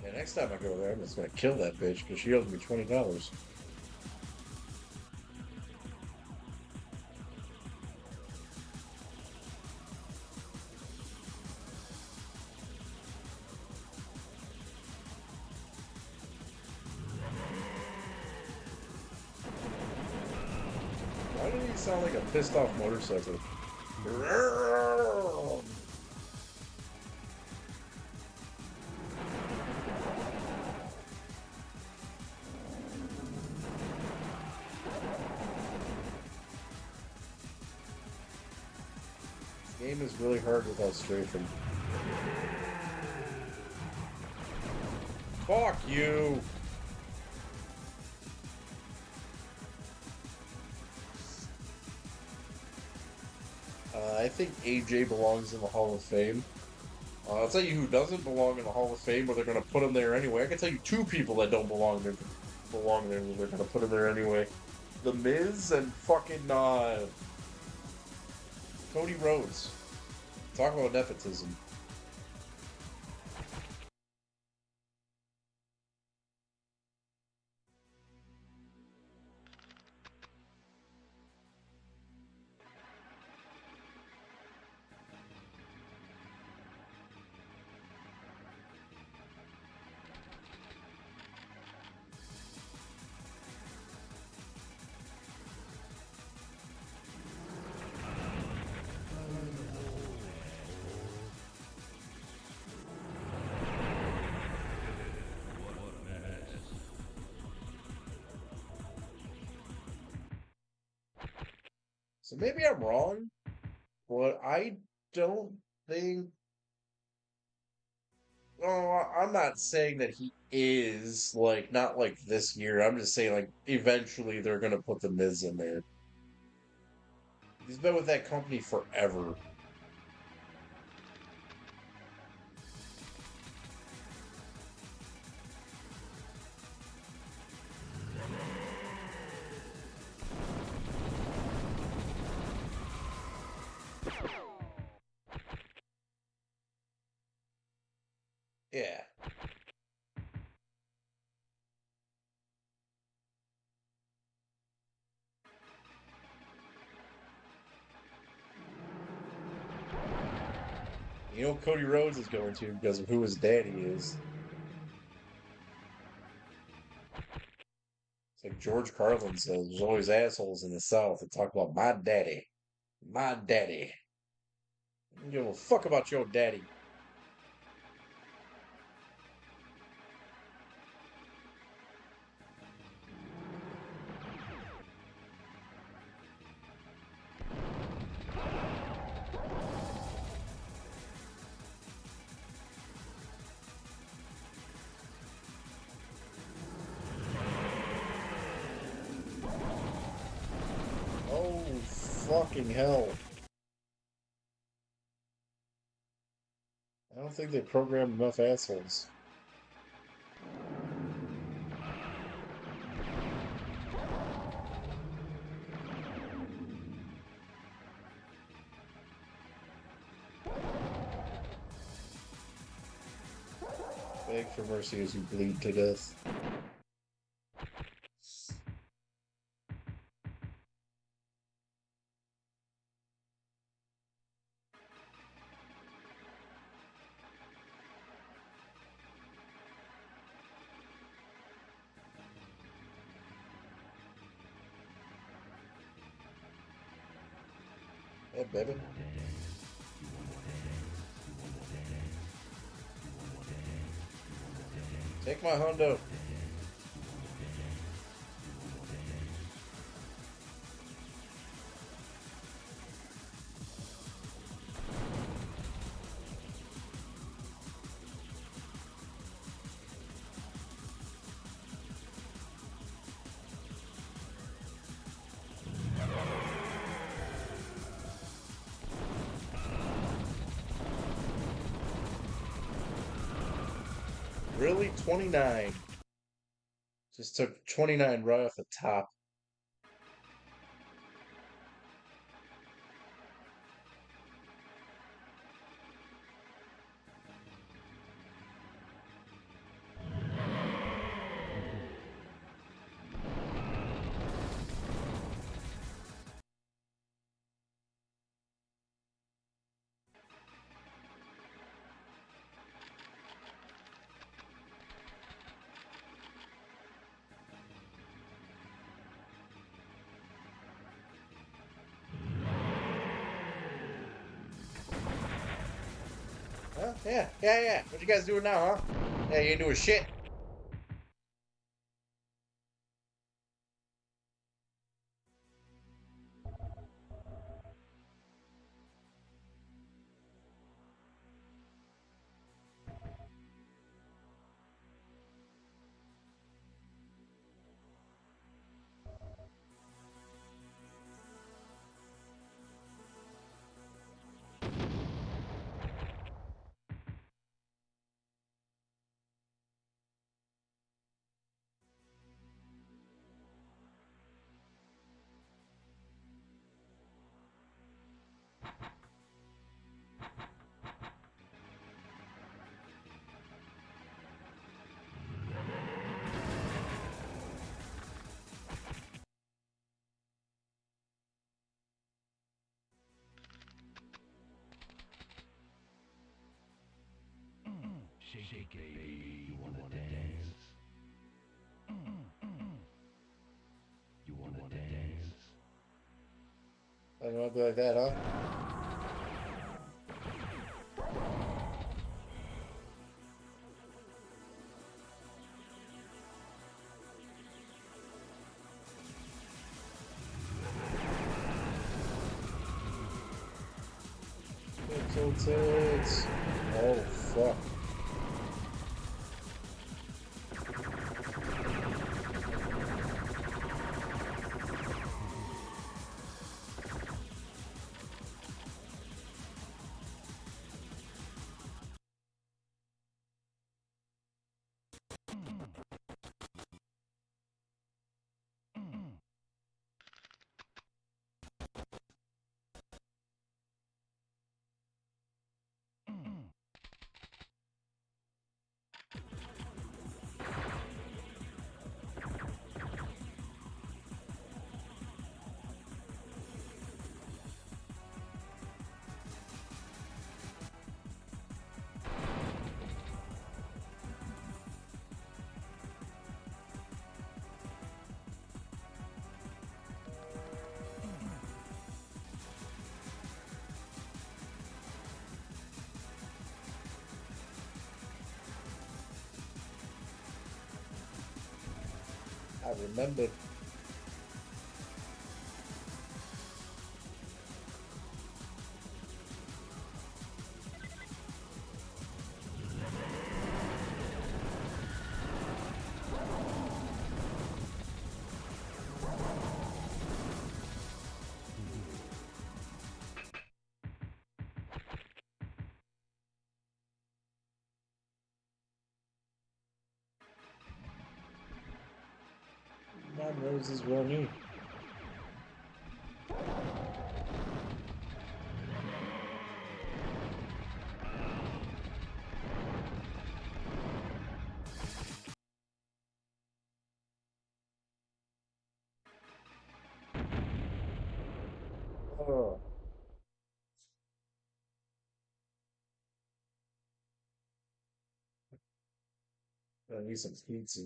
S1: Yeah, next time I go there, I'm just gonna kill that bitch because she owes me $20. Why did he sound like a pissed off motorcycle? This game is really hard without strafing. Fuck you! I think AJ belongs in the Hall of Fame. I'll tell you who doesn't belong in the Hall of Fame, but they're going to put him there anyway. I can tell you two people that don't belong there, but they're going to put him there anyway. The Miz and fucking Cody Rhodes. Talk about nepotism. So maybe I'm wrong, but I don't think. Oh, I'm not saying that he is like not like this year. I'm just saying like eventually they're gonna put the Miz in there. He's been with that company forever. Yeah. You know Cody Rhodes is going to because of who his daddy is. It's like George Carlin says, there's always assholes in the South that talk about my daddy. My daddy. I don't give a fuck about your daddy. fucking hell. I don't think they programmed enough assholes. Beg for mercy as you bleed to death. Yeah, baby. Take my hundo. Really? 29. Just took 29 right off the top. Huh? Yeah. What you guys doing now, huh? Yeah, you ain't doing shit.
S2: Shake it, baby. You wanna dance? You wanna dance?
S1: I don't know, be like that, huh? Tits. Oh, fuck. I remember. is this running? Oh, I need some pizza.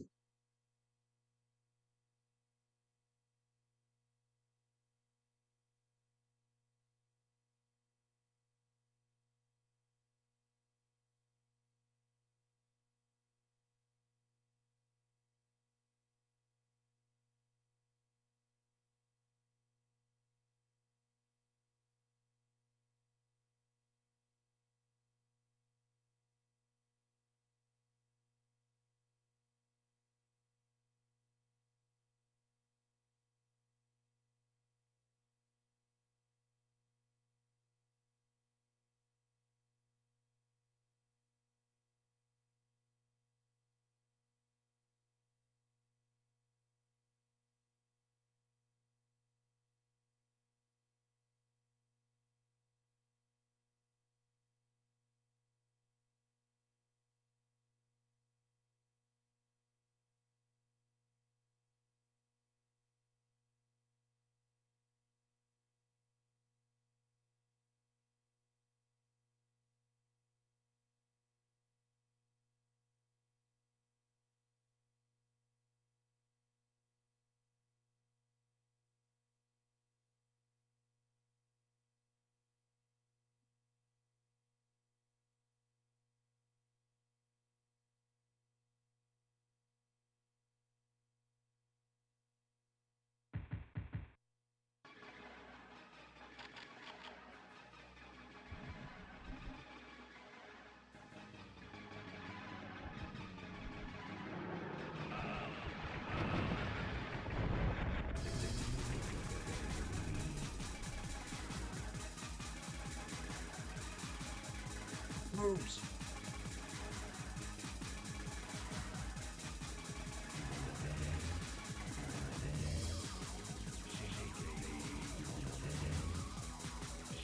S1: Moves.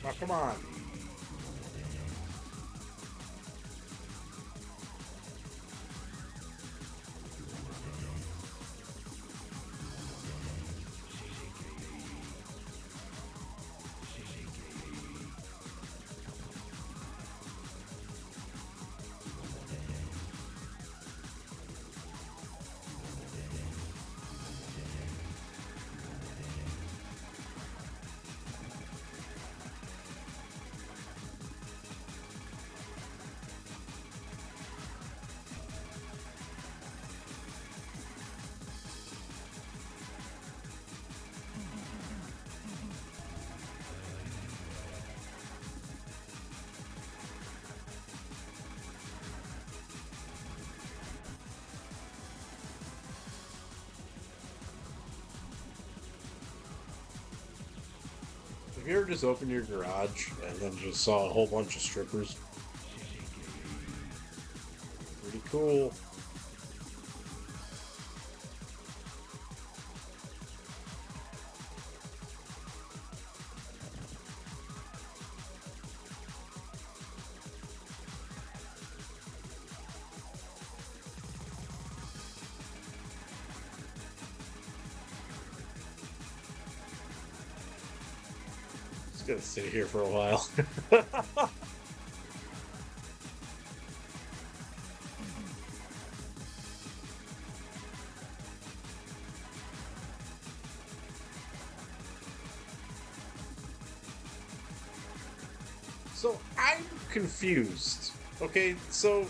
S1: Now, come on. Have you ever just opened your garage and then just saw a whole bunch of strippers? Pretty cool. Just gonna sit here for a while. So I'm confused. Okay, so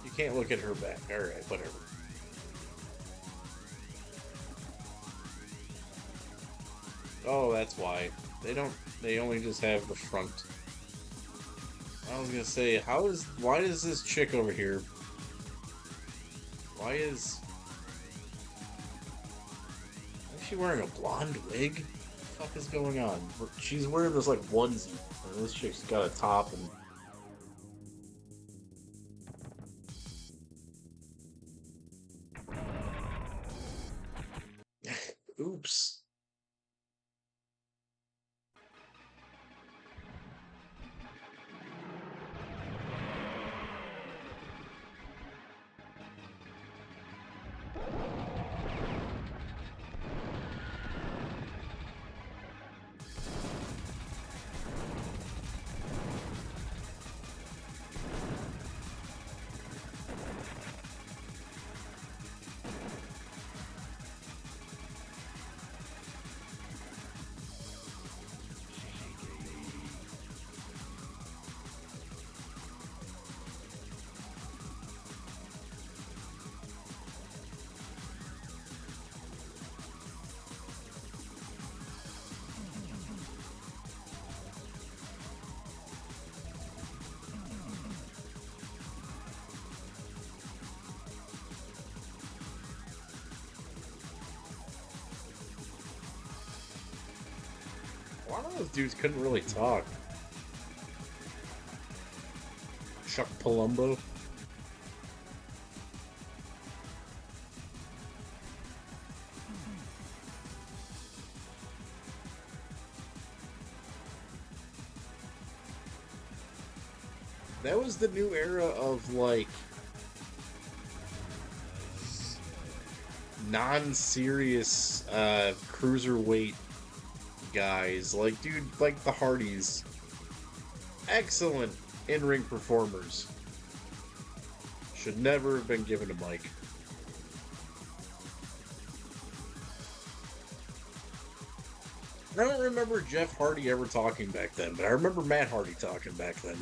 S1: you can't look at her back. Alright, whatever. Oh, that's why. They only just have the front. I was gonna say, why is this chick over here? Why is she wearing a blonde wig? What the fuck is going on? She's wearing this like onesie, and this chick's got a top and A lot of those dudes couldn't really talk. Chuck Palumbo. That was the new era of, like, non-serious cruiserweight guys. Like, dude, like the Hardys. Excellent in-ring performers. Should never have been given a mic. I don't remember Jeff Hardy ever talking back then, but I remember Matt Hardy talking back then.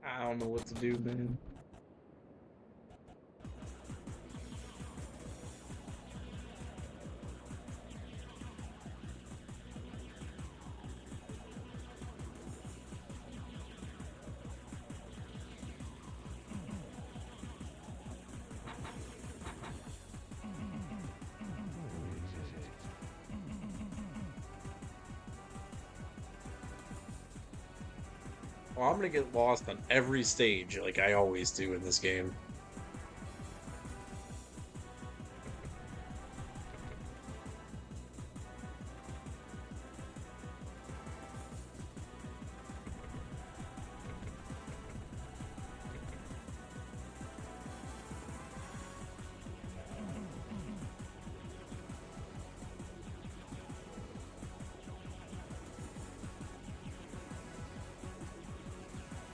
S1: I don't know what to do, man. Well, I'm gonna get lost on every stage, like I always do in this game.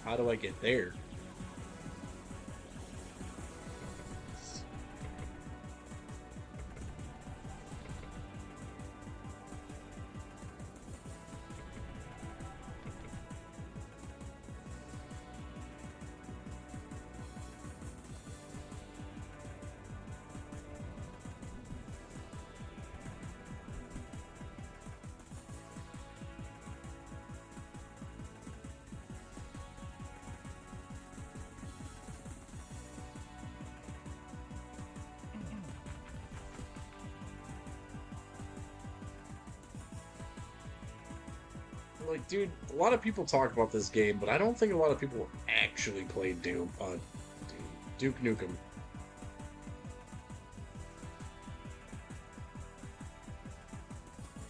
S1: How do I get there? Like, dude, a lot of people talk about this game, but I don't think a lot of people actually played Doom. Duke Nukem.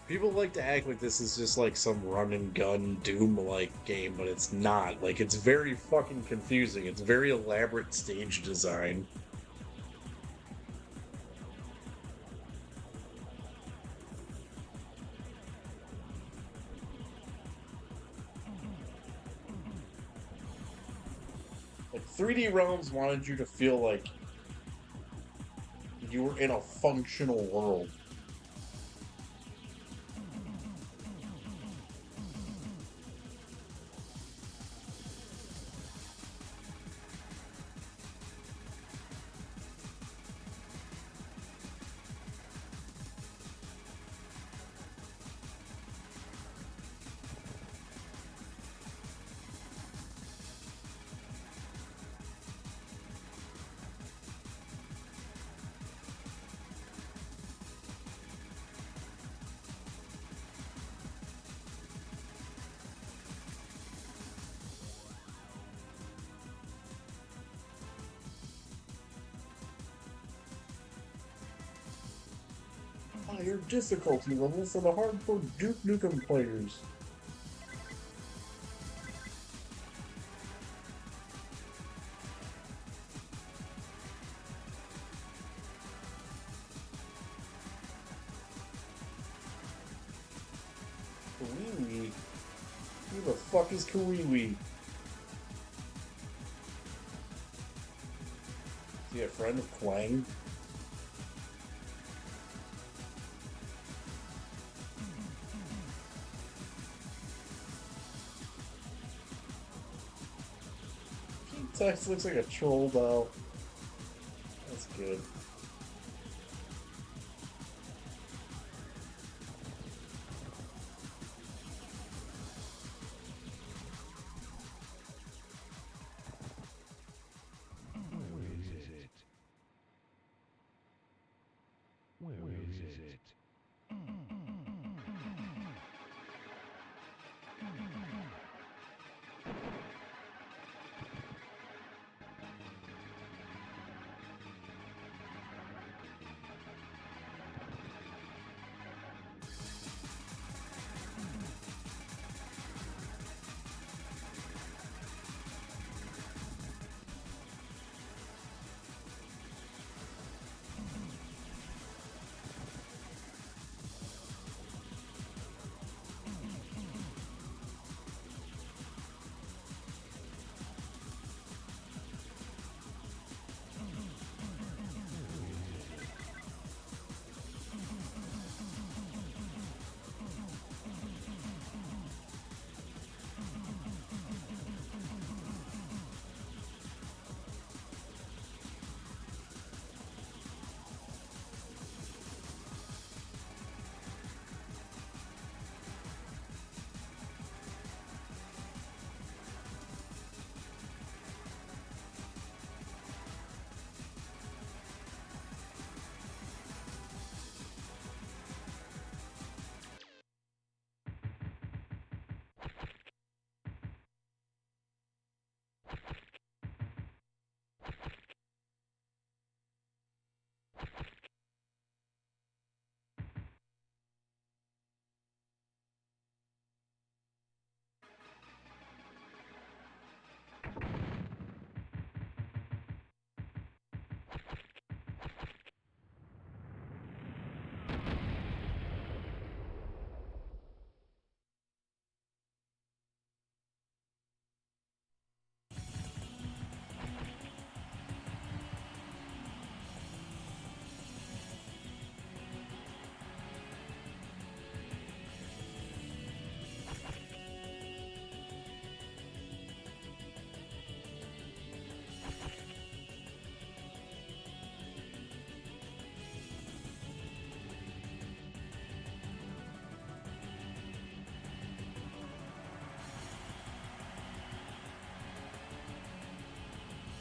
S1: People like to act like this is just like some run and gun Doom-like game, but it's not. Like, it's very fucking confusing. It's very elaborate stage design. Like, 3D Realms wanted you to feel like you were in a functional world. Higher difficulty level for the hardcore Duke Nukem players. Kawiwi? Who the fuck is Kawiwi? Is he a friend of Quang? Text looks like a troll doll. That's good.
S2: Where is it? Where is it?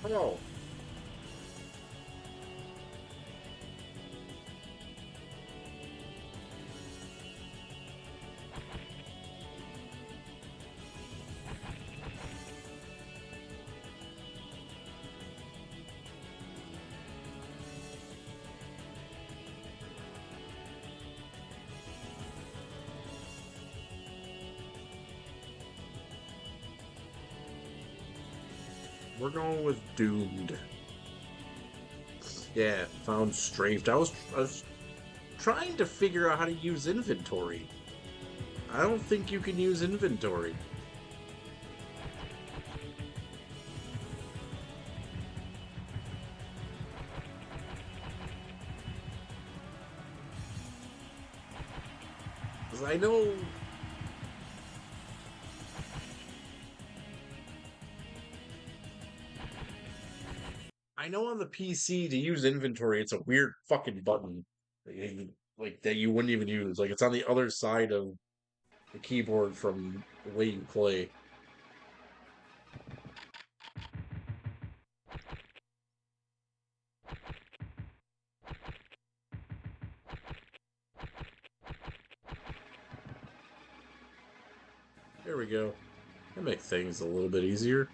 S1: Oh. We're going with Doomed. Yeah, found Strafed. I was trying to figure out how to use inventory. I don't think you can use inventory. Because I know on the PC to use inventory, it's a weird fucking button like that you wouldn't even use. Like it's on the other side of the keyboard from the way you play. There we go. That makes things a little bit easier.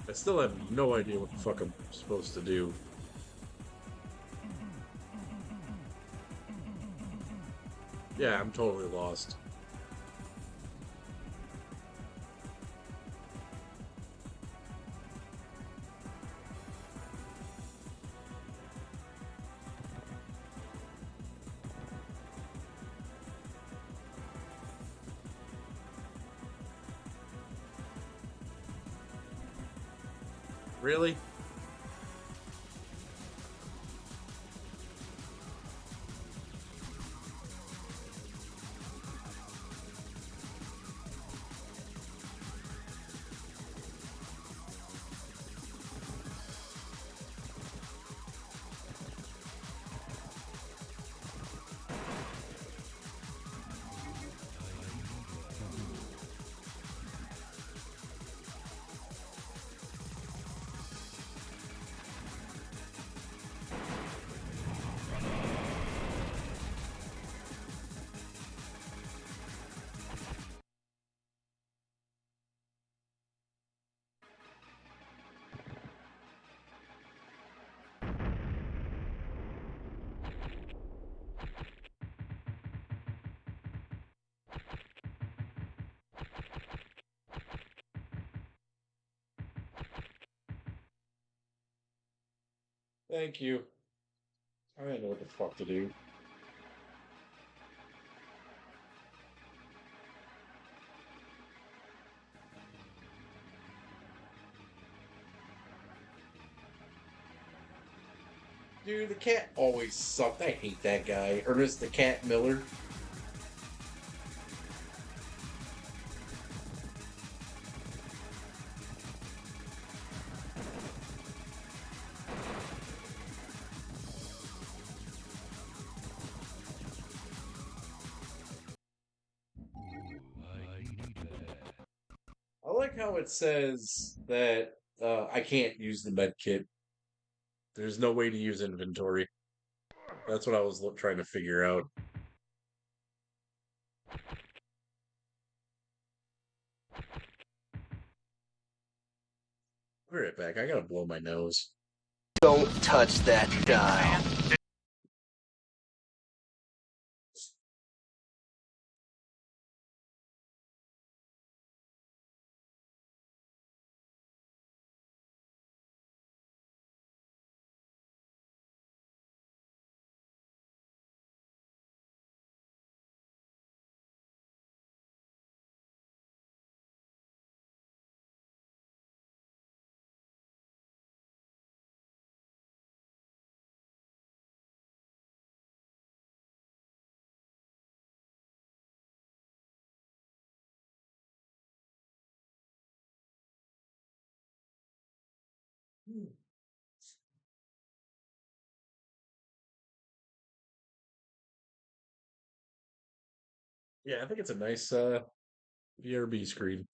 S1: I still have no idea what the fuck I'm supposed to do. Yeah, I'm totally lost. Really? Thank you. I don't know what the fuck to do. Dude, the cat always sucked. I hate that guy. Ernest the Cat Miller.
S2: I need that.
S1: I like how it says that I can't use the med kit. There's no way to use inventory. That's what I was trying to figure out. I'll be right back. I gotta blow my nose.
S4: Don't touch that dial.
S1: Yeah, I think it's a nice VRB screen.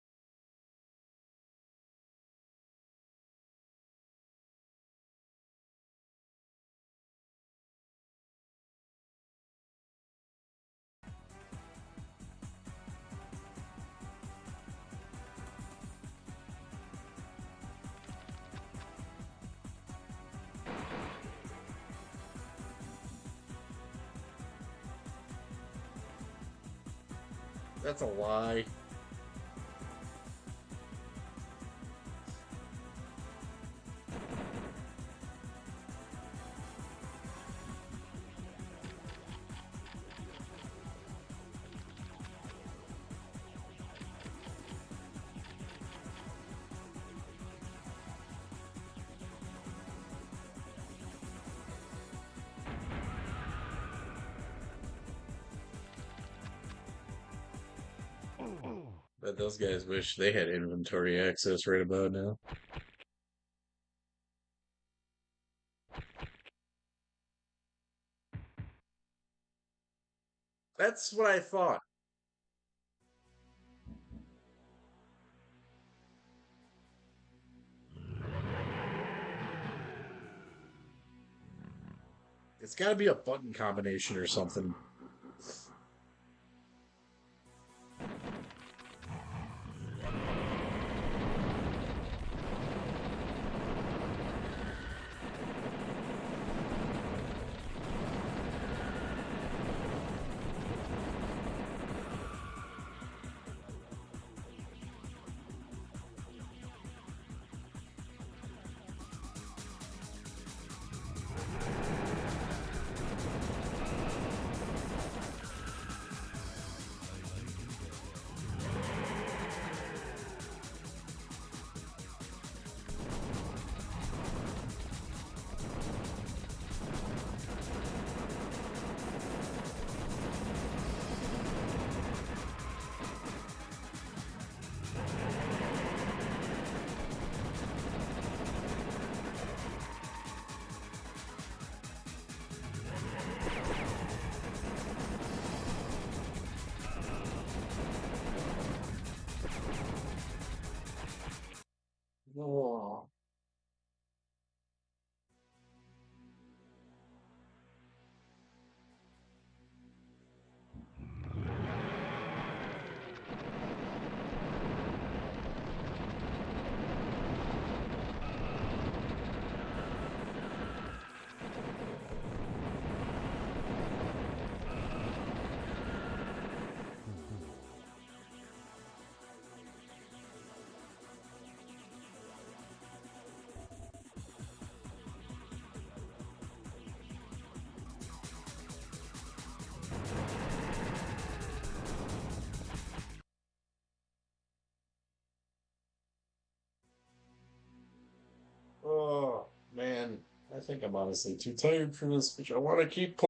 S1: That's a lie. But those guys wish they had inventory access right about now. That's what I thought. It's got to be a button combination or something. Oh. Oh, man. I think I'm honestly too tired for this, but I want to keep